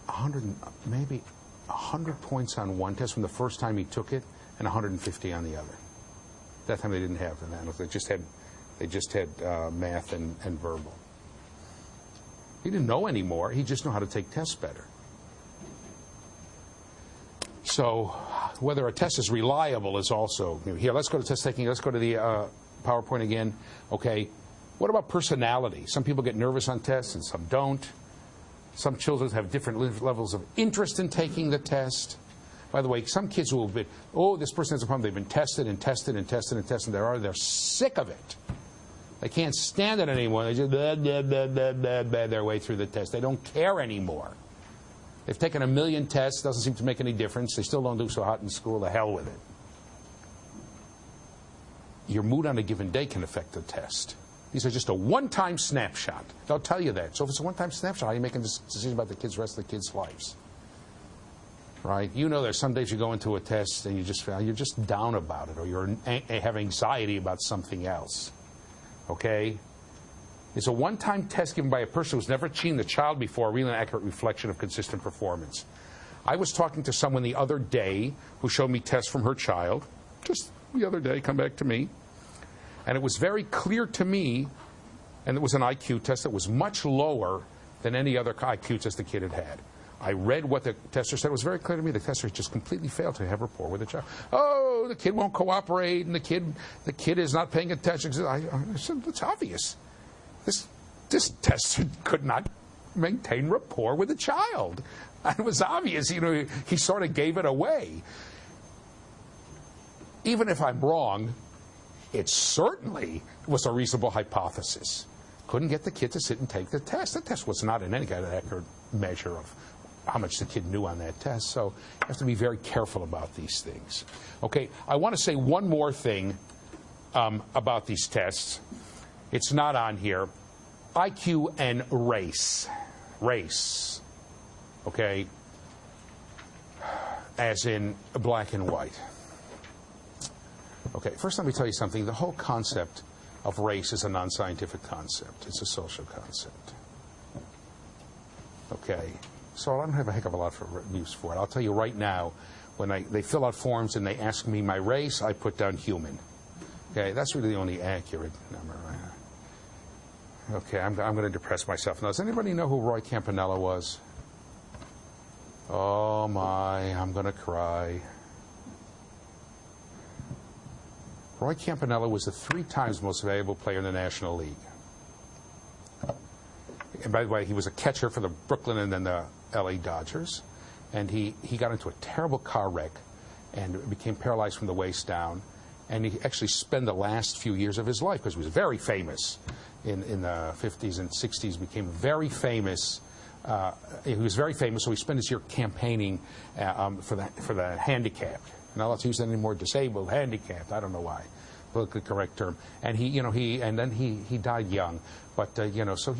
100 points on one test from the first time he took it, and 150 on the other. That time they didn't have that. They just had math and verbal. He didn't know anymore. He just knew how to take tests better. So whether a test is reliable is also, here, let's go to test taking. Let's go to the PowerPoint again. Okay. What about personality? Some people get nervous on tests and some don't. Some children have different levels of interest in taking the test. By the way, some kids will be, oh, this person has a problem. They've been tested and tested and tested and tested. They're sick of it. They can't stand it anymore. They just blah, blah, blah, blah, blah, blah, their way through the test. They don't care anymore. They've taken 1 million tests. Doesn't seem to make any difference. They still don't do so hot in school. The hell with it. Your mood on a given day can affect the test. These are just a one-time snapshot. They'll tell you that. So if it's a one-time snapshot, how are you making this decision about the rest of the kids' lives? right? You know there's some days you go into a test and you're just down about it, or you have anxiety about something else, okay? It's a one-time test given by a person who's never seen the child before, a real and accurate reflection of consistent performance. I was talking to someone the other day who showed me tests from her child, just the other day, come back to me, and it was very clear to me, and it was an IQ test that was much lower than any other IQ test the kid had had. I read what the tester said. It was very clear to me the tester just completely failed to have rapport with the child. Oh, the kid won't cooperate, and the kid is not paying attention. I said, it's obvious. This tester could not maintain rapport with the child. It was obvious. You know, he sort of gave it away. Even if I'm wrong, it certainly was a reasonable hypothesis. Couldn't get the kid to sit and take the test. The test was not in any kind of accurate measure of how much the kid knew on that test. So you have to be very careful about these things. Okay, I want to say one more thing about these tests. It's not on here. IQ and race. Race. Okay? As in black and white. Okay, first let me tell you something. The whole concept of race is a non-scientific concept. It's a social concept. Okay? So I don't have a heck of a lot of use for it. I'll tell you right now, when they fill out forms and they ask me my race, I put down human. Okay, that's really the only accurate number. Okay, I'm going to depress myself now. Does anybody know who Roy Campanella was? Oh my, I'm going to cry. Roy Campanella was the 3 times most valuable player in the National League. And by the way, he was a catcher for the Brooklyn and then the LA Dodgers. And he got into a terrible car wreck and became paralyzed from the waist down. And he actually spent the last few years of his life, because he was very famous in the 50s and 60s, became very famous. He was very famous, so he spent his year campaigning for the handicapped. Not allowed to use that anymore. Disabled, handicapped. I don't know why. Politically correct term. And he died young. But so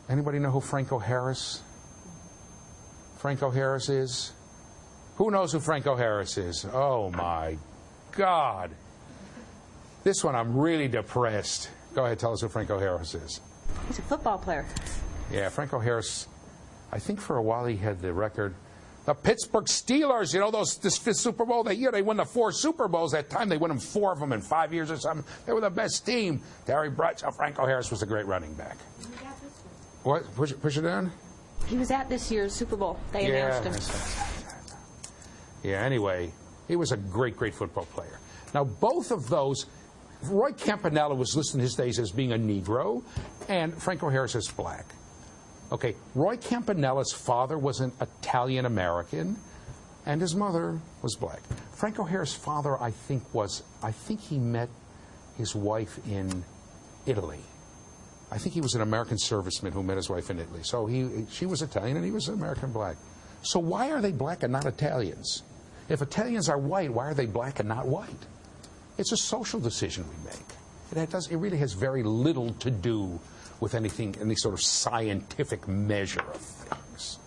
anybody know who Franco Harris is? Who knows who Franco Harris is? Oh my God. This one I'm really depressed. Go ahead, tell us who Franco Harris is. He's a football player. Yeah, Franco Harris, I think for a while he had the record. The Pittsburgh Steelers, this 5th Super Bowl, they won the 4 Super Bowls that time. They won them 4 of them in 5 years or something. They were the best team. Terry Bradshaw, Franco Harris was a great running back. What? Push it down? He was at this year's Super Bowl. They announced him. Yeah, anyway, he was a great, great football player. Now, both of those, Roy Campanella was listed in his days as being a Negro, and Franco Harris as black. Okay, Roy Campanella's father was an Italian-American, and his mother was black. Franco Harris' father, I think he met his wife in Italy. I think he was an American serviceman who met his wife in Italy. So she was Italian and he was American black. So why are they black and not Italians? If Italians are white, why are they black and not white? It's a social decision we make. It really has very little to do with any sort of scientific measure of things.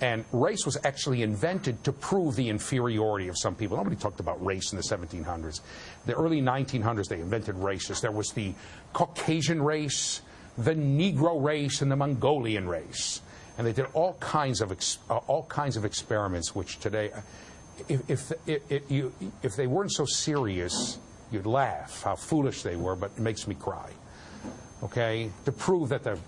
And race was actually invented to prove the inferiority of some people. Nobody talked about race in the 1700s. The early 1900s, they invented races. There was the Caucasian race, the Negro race, and the Mongolian race. And they did all kinds of experiments, which today, if they weren't so serious, you'd laugh how foolish they were, but it makes me cry. Okay? To prove that the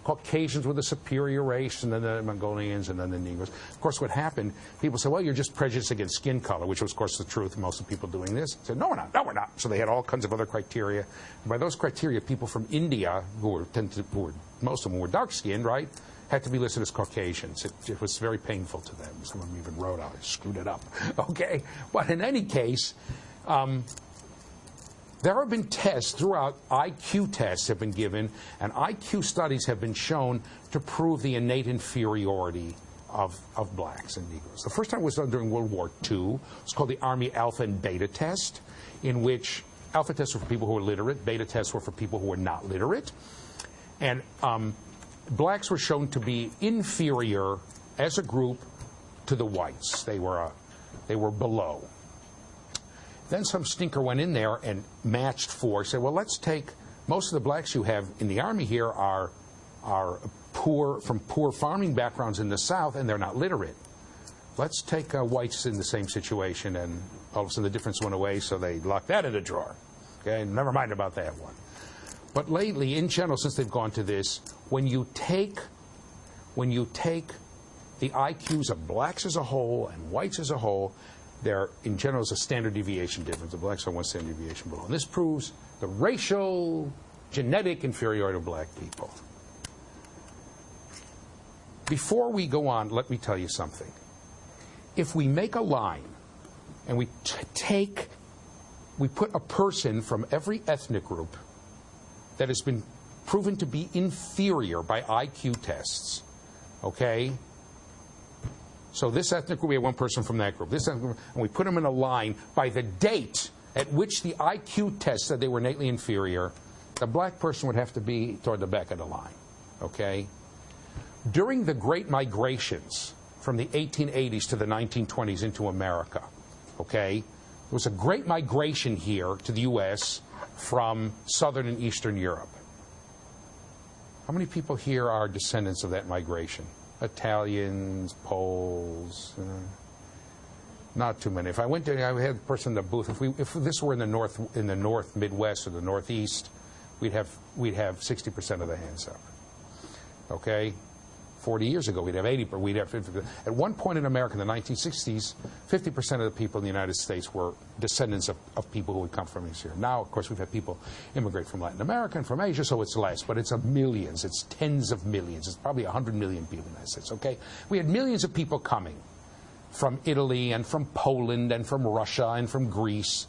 Caucasians were the superior race, and then the Mongolians, and then the Negroes. Of course, what happened, people said, well, you're just prejudiced against skin color, which was, of course, the truth. Most of the people doing this said, no, we're not. No, we're not. So they had all kinds of other criteria. And by those criteria, people from India, most of them were dark-skinned, right, had to be listed as Caucasians. It was very painful to them. Some of them even wrote out, I screwed it up. Okay? But in any case, there have been tests throughout, IQ tests have been given, and IQ studies have been shown to prove the innate inferiority of blacks and Negroes. The first time was done during World War II. It's called the Army Alpha and Beta test, in which alpha tests were for people who were literate, beta tests were for people who were not literate. And blacks were shown to be inferior as a group to the whites. They were below. Then some stinker went in there and matched for, said, well, let's take, most of the blacks you have in the Army here are poor, from poor farming backgrounds in the South, and they're not literate. Let's take whites in the same situation, and all of a sudden the difference went away, so they locked that in a drawer. Okay, never mind about that one. But lately, in general, since they've gone to this, when you take the IQs of blacks as a whole and whites as a whole, there, in general, is a standard deviation difference. The blacks are one standard deviation below. And this proves the racial, genetic inferiority of black people. Before we go on, let me tell you something. If we make a line and we put a person from every ethnic group that has been proven to be inferior by IQ tests, okay? So this ethnic group, we have one person from that group. This ethnic group, and we put them in a line by the date at which the IQ test said they were innately inferior, the black person would have to be toward the back of the line, okay? During the Great Migrations from the 1880s to the 1920s into America, okay, there was a great migration here to the U.S. from Southern and Eastern Europe. How many people here are descendants of that migration? Italians, Poles, not too many. If I went to, I had a person in the booth. If this were in the North Midwest or the Northeast, we'd have 60% of the hands up. Okay, 40 years ago we'd have 80%. We'd have 50%. At one point in America in the 1960s, 50% of the people in the United States were descendants of people who had come from here. Now, of course, we've had people immigrate from Latin America and from Asia, so it's less, but it's millions. It's tens of millions. It's probably 100 million people in the United States, okay? We had millions of people coming from Italy and from Poland and from Russia and from Greece.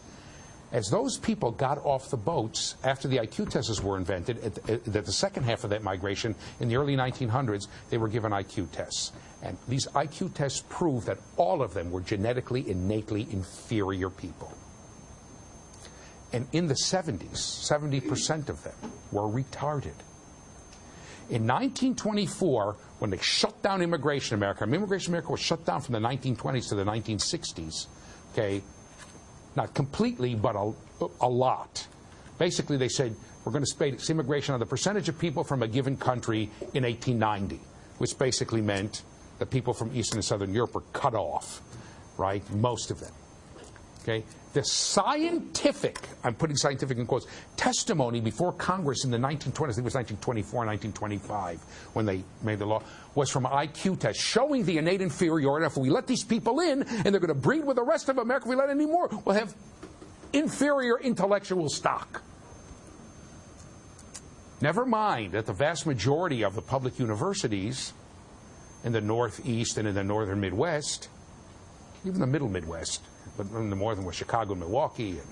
As those people got off the boats after the IQ tests were invented, at the second half of that migration, in the early 1900s, they were given IQ tests. And these IQ tests proved that all of them were genetically, innately inferior people. And in the 70s, 70% of them were retarded. In 1924, when they shut down immigration in America, immigration in America was shut down from the 1920s to the 1960s, okay? Not completely, but a lot. Basically, they said, we're going to base immigration on the percentage of people from a given country in 1890, which basically meant that people from Eastern and Southern Europe were cut off, right? Most of them. Okay? The scientific, I'm putting scientific in quotes, testimony before Congress in the 1920s, I think it was 1924, 1925, when they made the law, was from IQ tests showing the innate inferiority. If we let these people in, and they're going to breed with the rest of America, if we let any more, we'll have inferior intellectual stock. Never mind that the vast majority of the public universities in the Northeast and in the Northern Midwest, even the Middle Midwest, but in the Northern was Chicago and Milwaukee and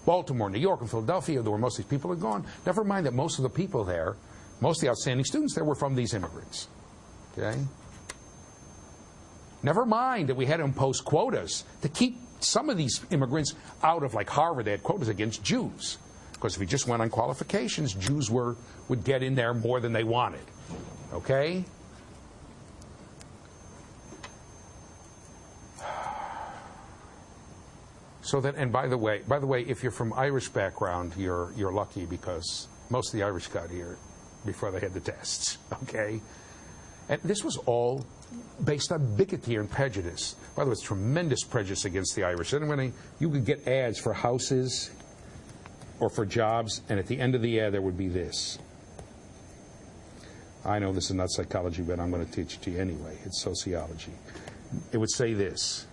Baltimore, New York, and Philadelphia, where most of these people had gone. Never mind that most of the people there, most of the outstanding students there were from these immigrants. Okay? Never mind that we had to impose quotas to keep some of these immigrants out of, like Harvard, they had quotas against Jews. Because if we just went on qualifications, Jews would get in there more than they wanted. Okay? So that, and by the way, if you're from Irish background, you're lucky because most of the Irish got here before they had the tests. Okay? And this was all based on bigotry and prejudice. By the way, it's tremendous prejudice against the Irish. And when you could get ads for houses or for jobs, and at the end of the ad there would be this. I know this is not psychology, but I'm going to teach it to you anyway. It's sociology. It would say this: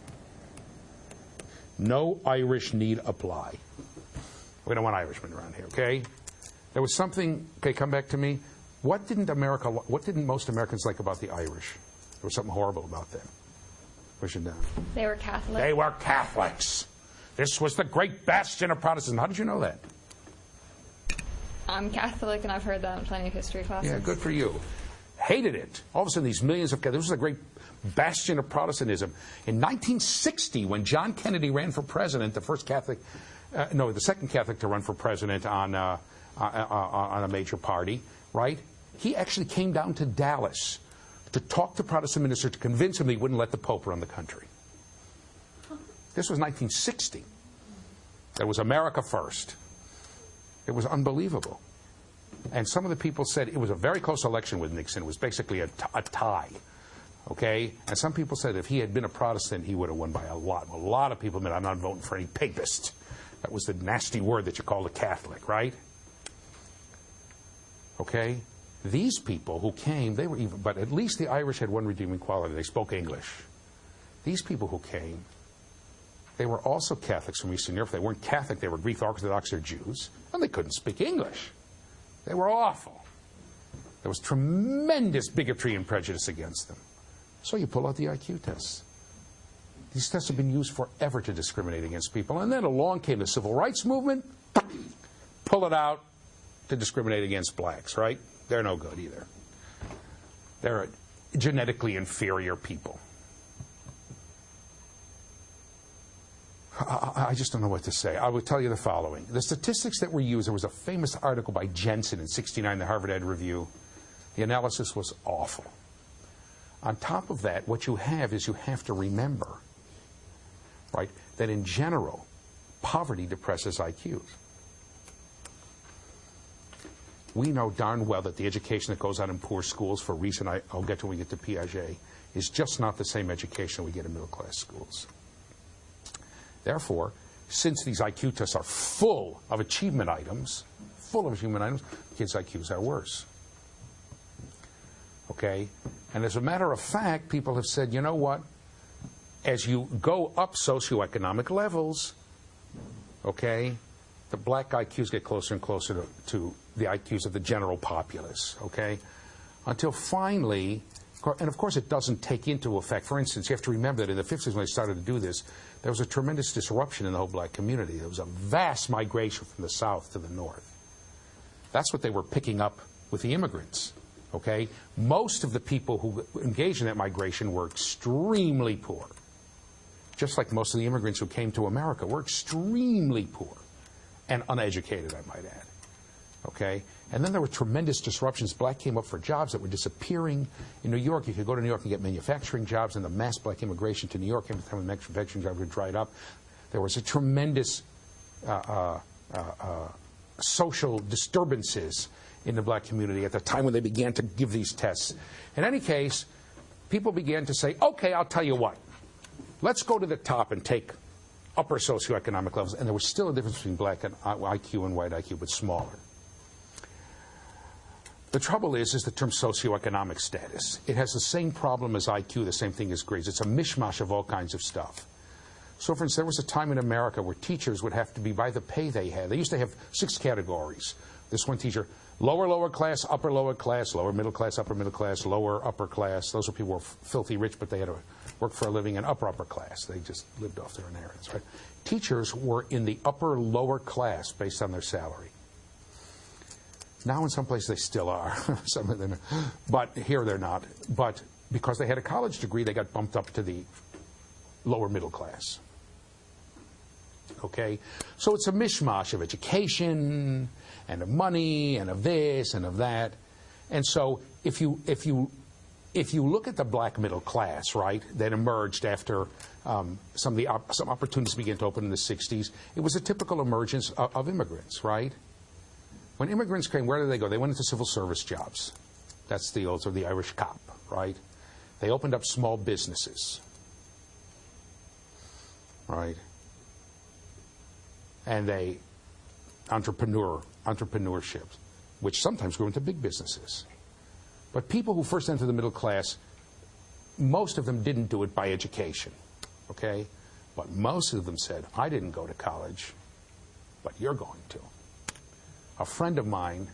no Irish need apply. We don't want Irishmen around here, okay? There was something, okay, come back to me. What didn't most Americans like about the Irish? There was something horrible about them. Push it down. They were Catholic. They were Catholics. This was the great bastion of Protestants. How did you know that? I'm Catholic, and I've heard that in plenty of history classes. Yeah, good for you. Hated it. All of a sudden, these millions of Catholics. This was a great bastion of Protestantism. In 1960, when John Kennedy ran for president, the second Catholic to run for president on a major party, right? He actually came down to Dallas to talk to Protestant minister to convince him he wouldn't let the Pope run the country. This was 1960. It was America first. It was unbelievable. And some of the people said it was a very close election with Nixon. It was basically a tie. Okay? And some people said if he had been a Protestant, he would have won by a lot. A lot of people admit, I'm not voting for any papist. That was the nasty word that you called a Catholic, right? Okay? These people who came, they were even, but at least the Irish had one redeeming quality. They spoke English. These people who came, they were also Catholics from Eastern Europe. They weren't Catholic, they were Greek Orthodox or Jews, and they couldn't speak English. They were awful. There was tremendous bigotry and prejudice against them. So you pull out the IQ tests. These tests have been used forever to discriminate against people. And then along came the civil rights movement, pull it out to discriminate against blacks, right? They're no good either. They're genetically inferior people. I just don't know what to say. I will tell you the following. The statistics that were used, there was a famous article by Jensen in '69, the Harvard Ed Review. The analysis was awful. On top of that, what you have is you have to remember, right, that in general, poverty depresses IQs. We know darn well that the education that goes on in poor schools, for a reason I'll get to when we get to Piaget, is just not the same education we get in middle-class schools. Therefore, since these IQ tests are full of achievement items, kids' IQs are worse. Okay? And as a matter of fact, people have said, you know what? As you go up socioeconomic levels, okay, the black IQs get closer and closer to the IQs of the general populace, okay? Until finally, and of course it doesn't take into effect, for instance, you have to remember that in the 50s when they started to do this, there was a tremendous disruption in the whole black community. There was a vast migration from the south to the north. That's what they were picking up with the immigrants, okay? Most of the people who engaged in that migration were extremely poor. Just like most of the immigrants who came to America were extremely poor and uneducated, I might add. Okay? And then there were tremendous disruptions. Black came up for jobs that were disappearing. In New York, you could go to New York and get manufacturing jobs, and the mass black immigration to New York came when manufacturing jobs were dried up. There was a tremendous social disturbances in the black community at the time when they began to give these tests. In any case, people began to say, okay, I'll tell you what. Let's go to the top and take upper socioeconomic levels. And there was still a difference between black and IQ and white IQ, but smaller. The trouble is the term socioeconomic status. It has the same problem as IQ, the same thing as grades. It's a mishmash of all kinds of stuff. So, for instance, there was a time in America where teachers would have to be by the pay they had. They used to have 6 categories. This one teacher, lower class, upper lower class, lower middle class, upper middle class, lower upper class. Those were people who were filthy rich, but they had to work for a living, and upper class. They just lived off their inheritance, right? Teachers were in the upper lower class based on their salary. Now in some places they still are, some of them, but here they're not. But because they had a college degree, they got bumped up to the lower middle class. Okay? So it's a mishmash of education and of money and of this and of that. And so if you look at the black middle class, right, that emerged after some opportunities began to open in the 60s, it was a typical emergence of immigrants, right? When immigrants came, where did they go? They went into civil service jobs. That's the old, sort of the Irish cop, right? They opened up small businesses, right? And they entrepreneurship, which sometimes grew into big businesses. But people who first entered the middle class, most of them didn't do it by education, okay? But most of them said, I didn't go to college, but you're going to. A friend of mine,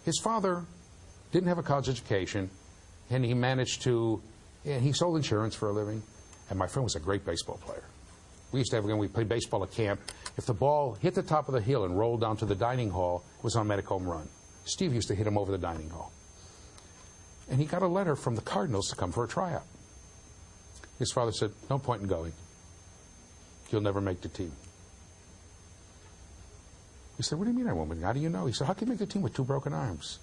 his father didn't have a college education, and he managed to, and he sold insurance for a living, and my friend was a great baseball player. We used to have, when we played baseball at camp, if the ball hit the top of the hill and rolled down to the dining hall, it was an automatic home run. Steve used to hit him over the dining hall. And he got a letter from the Cardinals to come for a tryout. His father said, no point in going. You'll never make the team. He said, what do you mean I won't make? How do you know? He said, how can you make the team with 2 broken arms?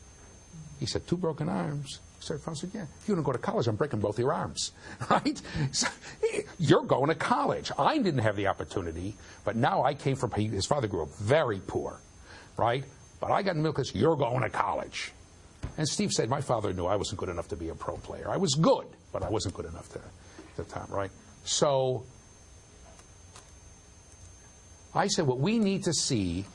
He said, 2 broken arms. I said, yeah. If you want to go to college, I'm breaking both your arms, right? So, you're going to college. I didn't have the opportunity, but now I came from, his father grew up very poor, right? But I got in the middle class, you're going to college. And Steve said, my father knew I wasn't good enough to be a pro player. I was good, but I wasn't good enough at the time, right? So I said, what we need to see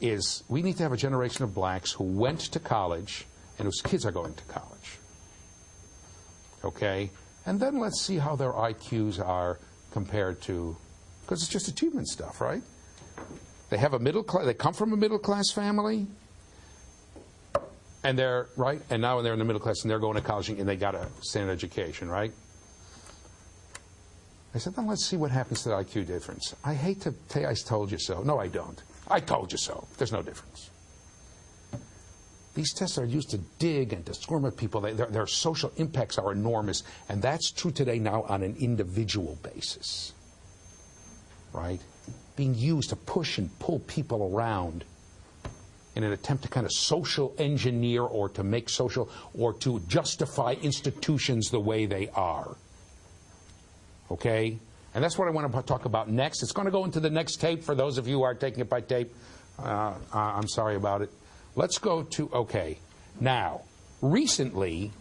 is we need to have a generation of blacks who went to college and whose kids are going to college. Okay? And then let's see how their IQs are compared to, because it's just achievement stuff, right? They have a middle class, they come from a middle class family, and they're, right? And now they're in the middle class and they're going to college and they got a standard education, right? I said, then let's see what happens to the IQ difference. I hate to say I told you so. No, I don't. I told you so. There's no difference. These tests are used to dig and to squirm at people. Their social impacts are enormous, and that's true today now on an individual basis, right? Being used to push and pull people around in an attempt to kind of social engineer or to make social or to justify institutions the way they are. Okay? And that's what I want to talk about next. It's going to go into the next tape for those of you who are taking it by tape. I'm sorry about it. Let's go to, okay. Now, recently,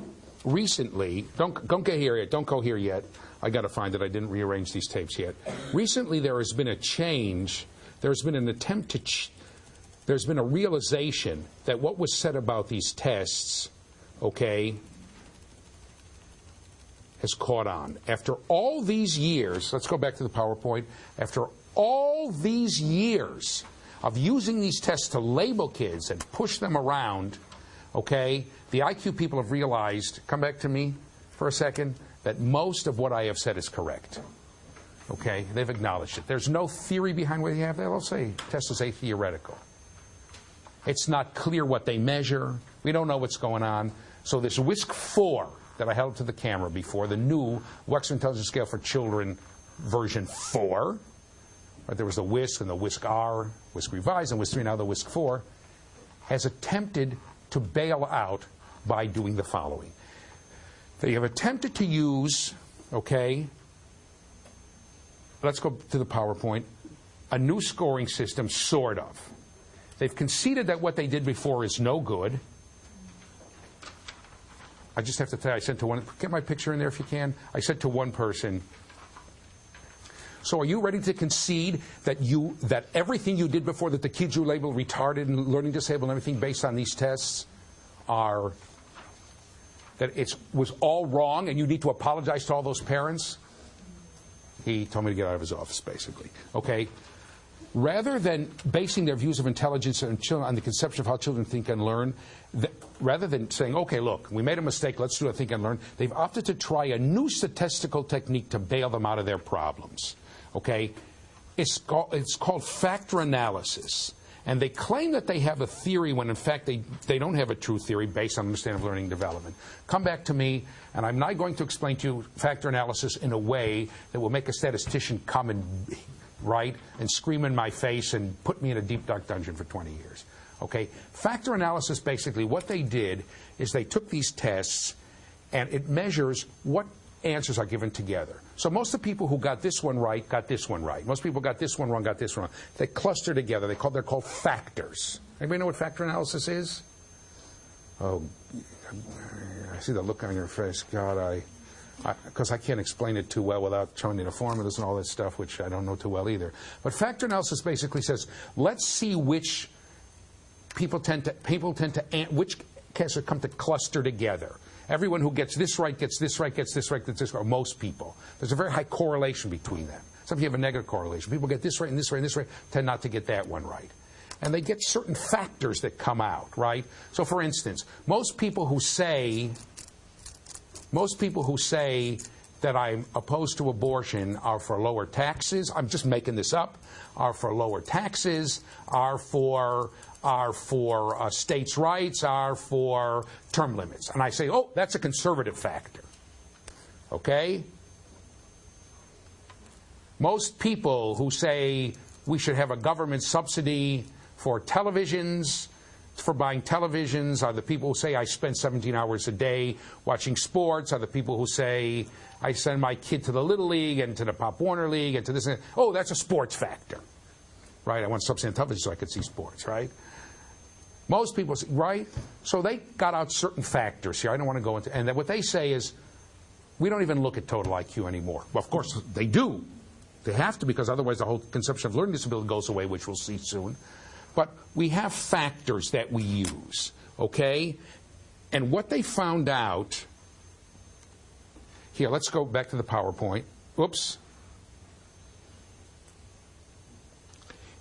don't get here yet. Don't go here yet. I got to find it. I didn't rearrange these tapes yet. Recently, there has been a change. There's been an attempt to, there's been a realization that what was said about these tests, okay, has caught on. After all these years, let's go back to the PowerPoint. After all these years of using these tests to label kids and push them around, okay, the IQ people have realized, come back to me for a second, that most of what I have said is correct. Okay, they've acknowledged it. There's no theory behind what they have. They'll say test is theoretical. It's not clear what they measure. We don't know what's going on. So this WISC-4 that I held to the camera before, the new Wexler Intelligence Scale for Children version 4, right, there was the WISC and the WISC-R, WISC Revised, and WISC-3, now the WISC-4, has attempted to bail out by doing the following. They have attempted to use, okay, let's go to the PowerPoint, a new scoring system, sort of. They've conceded that what they did before is no good. I just have to tell you, I sent to one, get my picture in there if you can. I said to one person, so are you ready to concede that that everything you did before, that the kids you labeled retarded and learning disabled and everything based on these tests are, that it was all wrong and you need to apologize to all those parents? He told me to get out of his office, basically. Okay? Rather than basing their views of intelligence and children on the conception of how children think and learn, rather than saying, okay, look, we made a mistake, let's do a think and learn, they've opted to try a new statistical technique to bail them out of their problems. Okay? It's called factor analysis. And they claim that they have a theory when, in fact, they don't have a true theory based on understanding of learning and development. Come back to me, and I'm not going to explain to you factor analysis in a way that will make a statistician come and right and scream in my face and put me in a deep dark dungeon for 20 years. Okay? Factor analysis, basically, what they did is they took these tests and it measures what answers are given together. So most of the people who got this one right got this one right. Most people got this one wrong, got this one wrong. They cluster together. They're called factors. Anybody know what factor analysis is? Oh, I see the look on your face. God, because I can't explain it too well without showing you the formulas and all that stuff, which I don't know too well either. But factor analysis basically says, let's see which which cases come to cluster together. Everyone who gets this right, gets this right, gets this right, gets this right, or most people. There's a very high correlation between them. Some people have a negative correlation. People get this right and this right and this right, tend not to get that one right. And they get certain factors that come out, right? So for instance, most people who say that I'm opposed to abortion are for lower taxes. I'm just making this up. Are for lower taxes, are for states' rights, are for term limits. And I say, oh, that's a conservative factor. Okay? Most people who say we should have a government subsidy for televisions for buying televisions are the people who say I spend 17 hours a day watching sports, are the people who say I send my kid to the Little League and to the Pop Warner League and to this and that. Oh, that's a sports factor. Right? I want to stop seeing television so I could see sports, right? Most people say, right? So they got out certain factors here. I don't want to go into, and then what they say is, we don't even look at total IQ anymore. Well, of course, they do. They have to, because otherwise the whole conception of learning disability goes away, which we'll see soon. But we have factors that we use, okay? And what they found out, here, let's go back to the PowerPoint. Oops.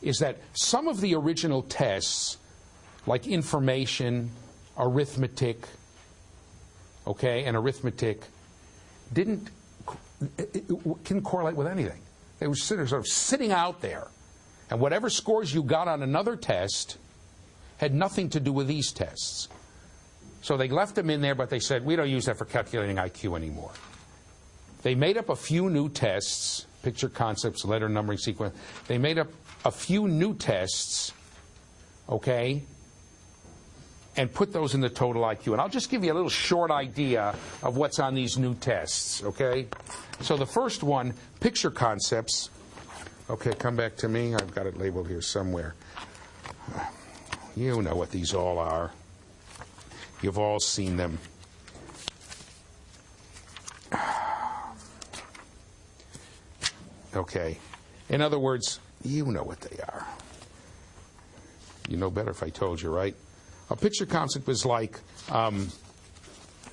Is that some of the original tests, like information, arithmetic, okay, and arithmetic, couldn't correlate with anything. They were sort of sitting out there. And whatever scores you got on another test had nothing to do with these tests. So they left them in there, but they said, we don't use that for calculating IQ anymore. They made up a few new tests, picture concepts, letter numbering sequence. They made up a few new tests, okay, and put those in the total IQ. And I'll just give you a little short idea of what's on these new tests, okay? So the first one, picture concepts. Okay, come back to me. I've got it labeled here somewhere. You know what these all are. You've all seen them. Okay. In other words, you know what they are. You know better if I told you, right? A picture concept is like,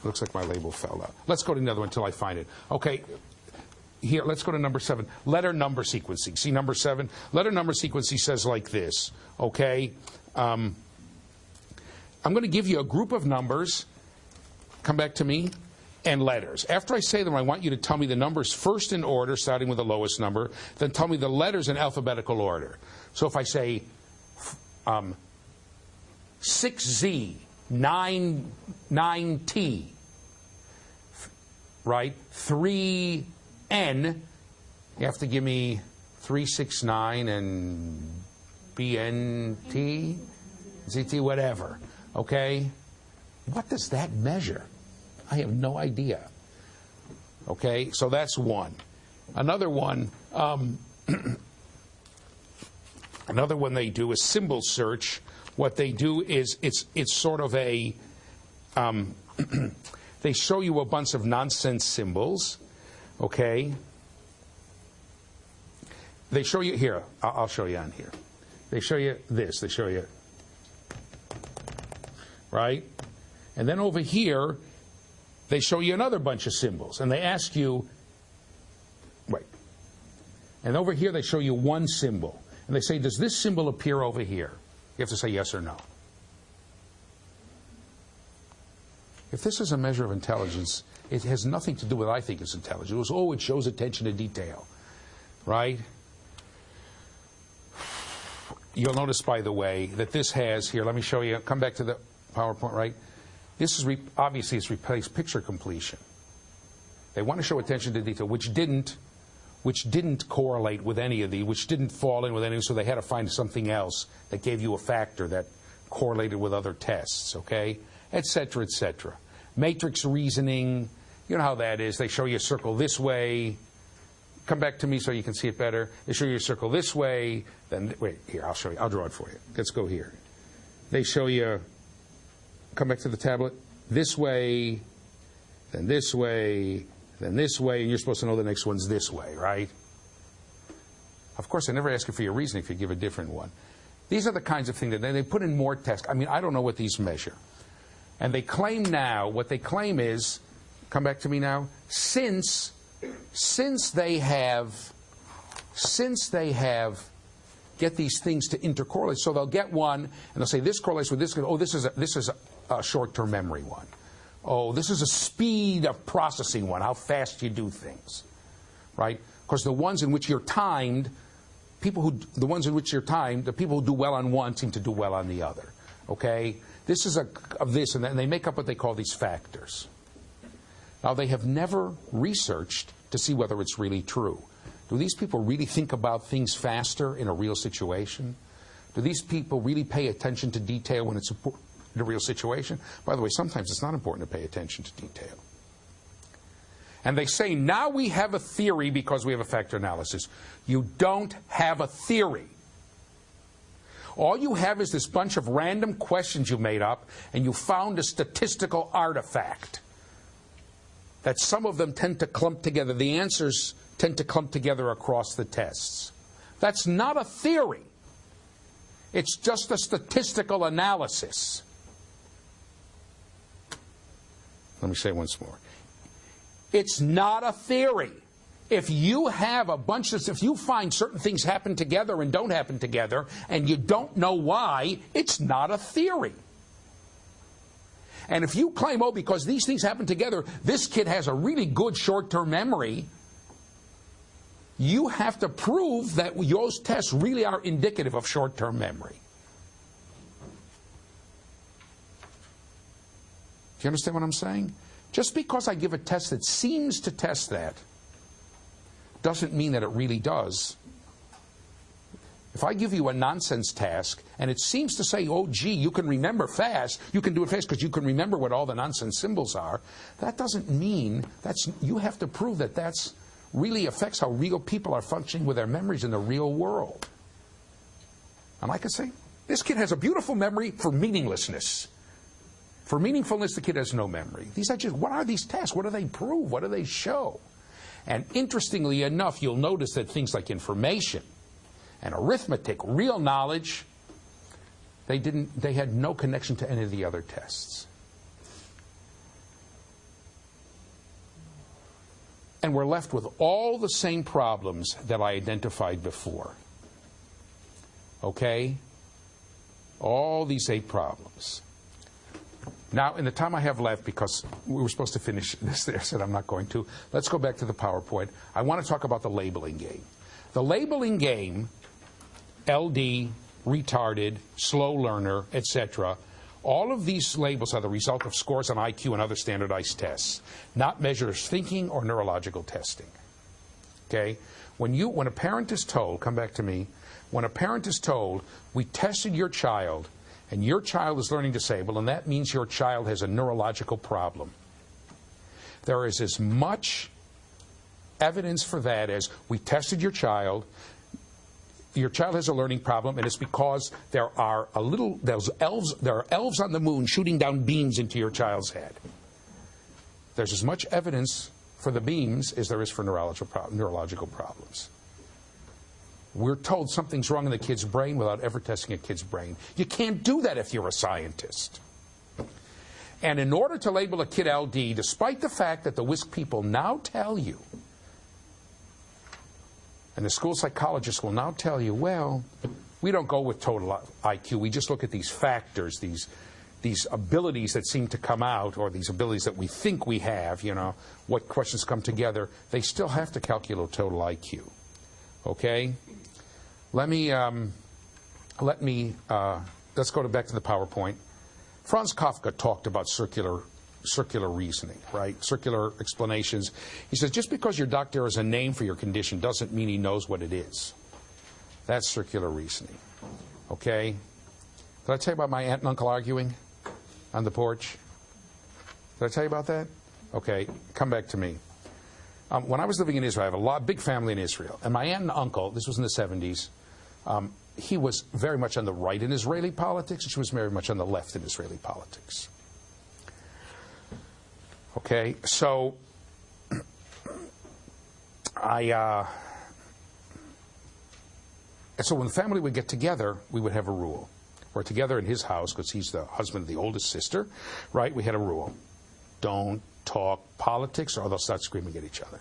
looks like my label fell out. Let's go to another one until I find it. Okay, here, let's go to number 7. Letter number sequencing. See number 7? Letter number sequencing says like this, okay? I'm going to give you a group of numbers, come back to me, and letters. After I say them, I want you to tell me the numbers first in order, starting with the lowest number, then tell me the letters in alphabetical order. So if I say 6Z, 9T, right? 3N, you have to give me 369 and BNT, ZT, whatever, okay? What does that measure? I have no idea. Okay, so that's one. Another one, another one they do is symbol search. What they do is it's sort of a they show you a bunch of nonsense symbols. Okay. They show you here. I'll show you on here. They show you this. They show you right, and then over here. They show you another bunch of symbols, and they ask you, wait. And over here they show you one symbol, and they say, does this symbol appear over here? You have to say yes or no. If this is a measure of intelligence, it has nothing to do with what I think is intelligent. It was, oh, it shows attention to detail, right? You'll notice, by the way, that this has, here, let me show you, come back to the PowerPoint, right? This is obviously it's replaced picture completion. They want to show attention to detail, which didn't correlate with any of these, which didn't fall in with any, so they had to find something else that gave you a factor that correlated with other tests, okay, et cetera, et cetera. Matrix reasoning, you know how that is. They show you a circle this way. Come back to me so you can see it better. They show you a circle this way. Then wait, here, I'll show you. I'll draw it for you. Let's go here. They show you. Come back to the tablet, this way, then this way, then this way, and you're supposed to know the next one's this way, right? Of course, I never ask you for your reasoning if you give a different one. These are the kinds of things that they put in more tests. I mean, I don't know what these measure. And they claim now, what they claim is, come back to me now, since they have get these things to intercorrelate. So they'll get one, and they'll say this correlates with this. Oh, this is a short-term memory one. Oh, this is a speed of processing one, how fast you do things, right? Because the ones in which you're timed, the people who do well on one seem to do well on the other, okay? This is of this, and they make up what they call these factors. Now, they have never researched to see whether it's really true. Do these people really think about things faster in a real situation? Do these people really pay attention to detail when it's in a real situation? By the way, sometimes it's not important to pay attention to detail. And they say, now we have a theory because we have a factor analysis. You don't have a theory. All you have is this bunch of random questions you made up, and you found a statistical artifact. That some of them tend to clump together. The answers tend to clump together across the tests. That's not a theory. It's just a statistical analysis. Let me say it once more. It's not a theory. If you have a bunch of, if you find certain things happen together and don't happen together, and you don't know why, it's not a theory. And if you claim, oh, because these things happen together, this kid has a really good short-term memory, you have to prove that those tests really are indicative of short-term memory. Do you understand what I'm saying? Just because I give a test that seems to test that doesn't mean that it really does. If I give you a nonsense task and it seems to say, oh, gee, you can remember fast, you can do it fast because you can remember what all the nonsense symbols are, that doesn't mean you have to prove that that's really affects how real people are functioning with their memories in the real world. And like I say, this kid has a beautiful memory for meaninglessness. For meaningfulness, the kid has no memory. These are just, what are these tests? What do they prove? What do they show? And interestingly enough, you'll notice that things like information and arithmetic, real knowledge, they had no connection to any of the other tests. And we're left with all the same problems that I identified before. Okay? All these 8 problems. Now, in the time I have left, because we were supposed to finish this there, I said I'm not going to, let's go back to the PowerPoint. I want to talk about the labeling game. The labeling game, LD, retarded, slow learner, etc., all of these labels are the result of scores on IQ and other standardized tests, not measures thinking or neurological testing. Okay? When a parent is told, come back to me, when a parent is told, we tested your child, and your child is learning disabled, and that means your child has a neurological problem. There is as much evidence for that as we tested your child has a learning problem, and it's because there are elves on the moon shooting down beams into your child's head. There's as much evidence for the beams as there is for neurological problems. We're told something's wrong in the kid's brain without ever testing a kid's brain. You can't do that if you're a scientist. And in order to label a kid LD, despite the fact that the WISC people now tell you, and the school psychologists will now tell you, well, we don't go with total IQ. We just look at these factors, these abilities that seem to come out, or these abilities that we think we have, you know, what questions come together. They still have to calculate total IQ. Okay? Let's go back to the PowerPoint. Franz Kafka talked about circular reasoning, right? Circular explanations. He says, just because your doctor has a name for your condition doesn't mean he knows what it is. That's circular reasoning. Okay? Did I tell you about my aunt and uncle arguing on the porch? Did I tell you about that? Okay, come back to me. When I was living in Israel, I have a big family in Israel. And my aunt and uncle, this was in the 70s, he was very much on the right in Israeli politics, and she was very much on the left in Israeli politics. Okay, so so when the family would get together, we would have a rule. We're together in his house because he's the husband of the oldest sister, right? We had a rule. Don't talk politics or they'll start screaming at each other.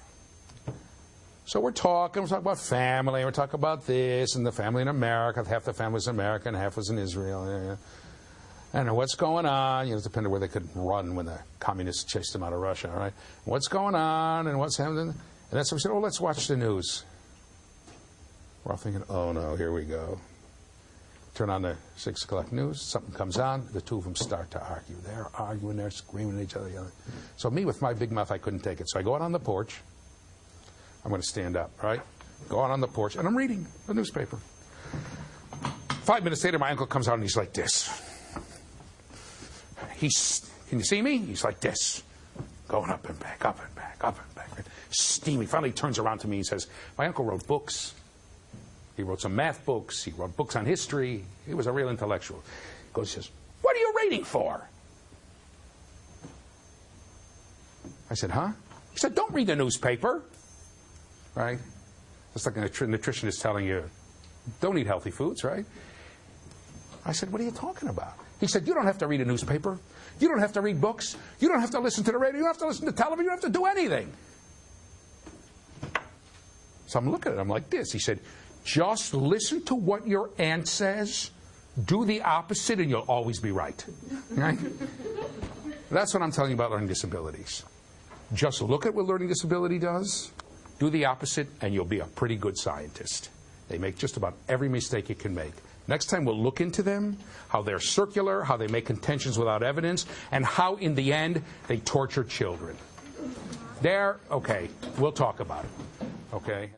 So we're talking about family, we're talking about this, and the family in America, half the family's in America and half was in Israel. I don't know what's going on. You know, it depended on where they could run when the communists chased them out of Russia, all right? What's going on and what's happening? And that's when we said, oh, let's watch the news. We're all thinking, oh, no, here we go. Turn on the 6 o'clock news, something comes on, the two of them start to argue. They're arguing, they're screaming at each other. So me, with my big mouth, I couldn't take it. So I go out on the porch. I'm going to stand up, right? Go out on the porch, and I'm reading the newspaper. 5 minutes later, my uncle comes out and he's like this. Can you see me? He's like this. Going up and back, up and back, up and back. Steamy. Finally turns around to me and says, my uncle wrote books. He wrote some math books. He wrote books on history. He was a real intellectual. He goes, says, what are you reading for? I said, huh? He said, don't read the newspaper. Right? It's like a nutritionist telling you, don't eat healthy foods, right? I said, what are you talking about? He said, you don't have to read a newspaper. You don't have to read books. You don't have to listen to the radio. You don't have to listen to television. You don't have to do anything. So I'm looking at him like this. He said, just listen to what your aunt says. Do the opposite and you'll always be right. Right? That's what I'm telling you about learning disabilities. Just look at what learning disability does. Do the opposite and you'll be a pretty good scientist. They make just about every mistake you can make. Next time we'll look into them, how they're circular, how they make contentions without evidence, and how in the end they torture children. Okay, we'll talk about it. Okay?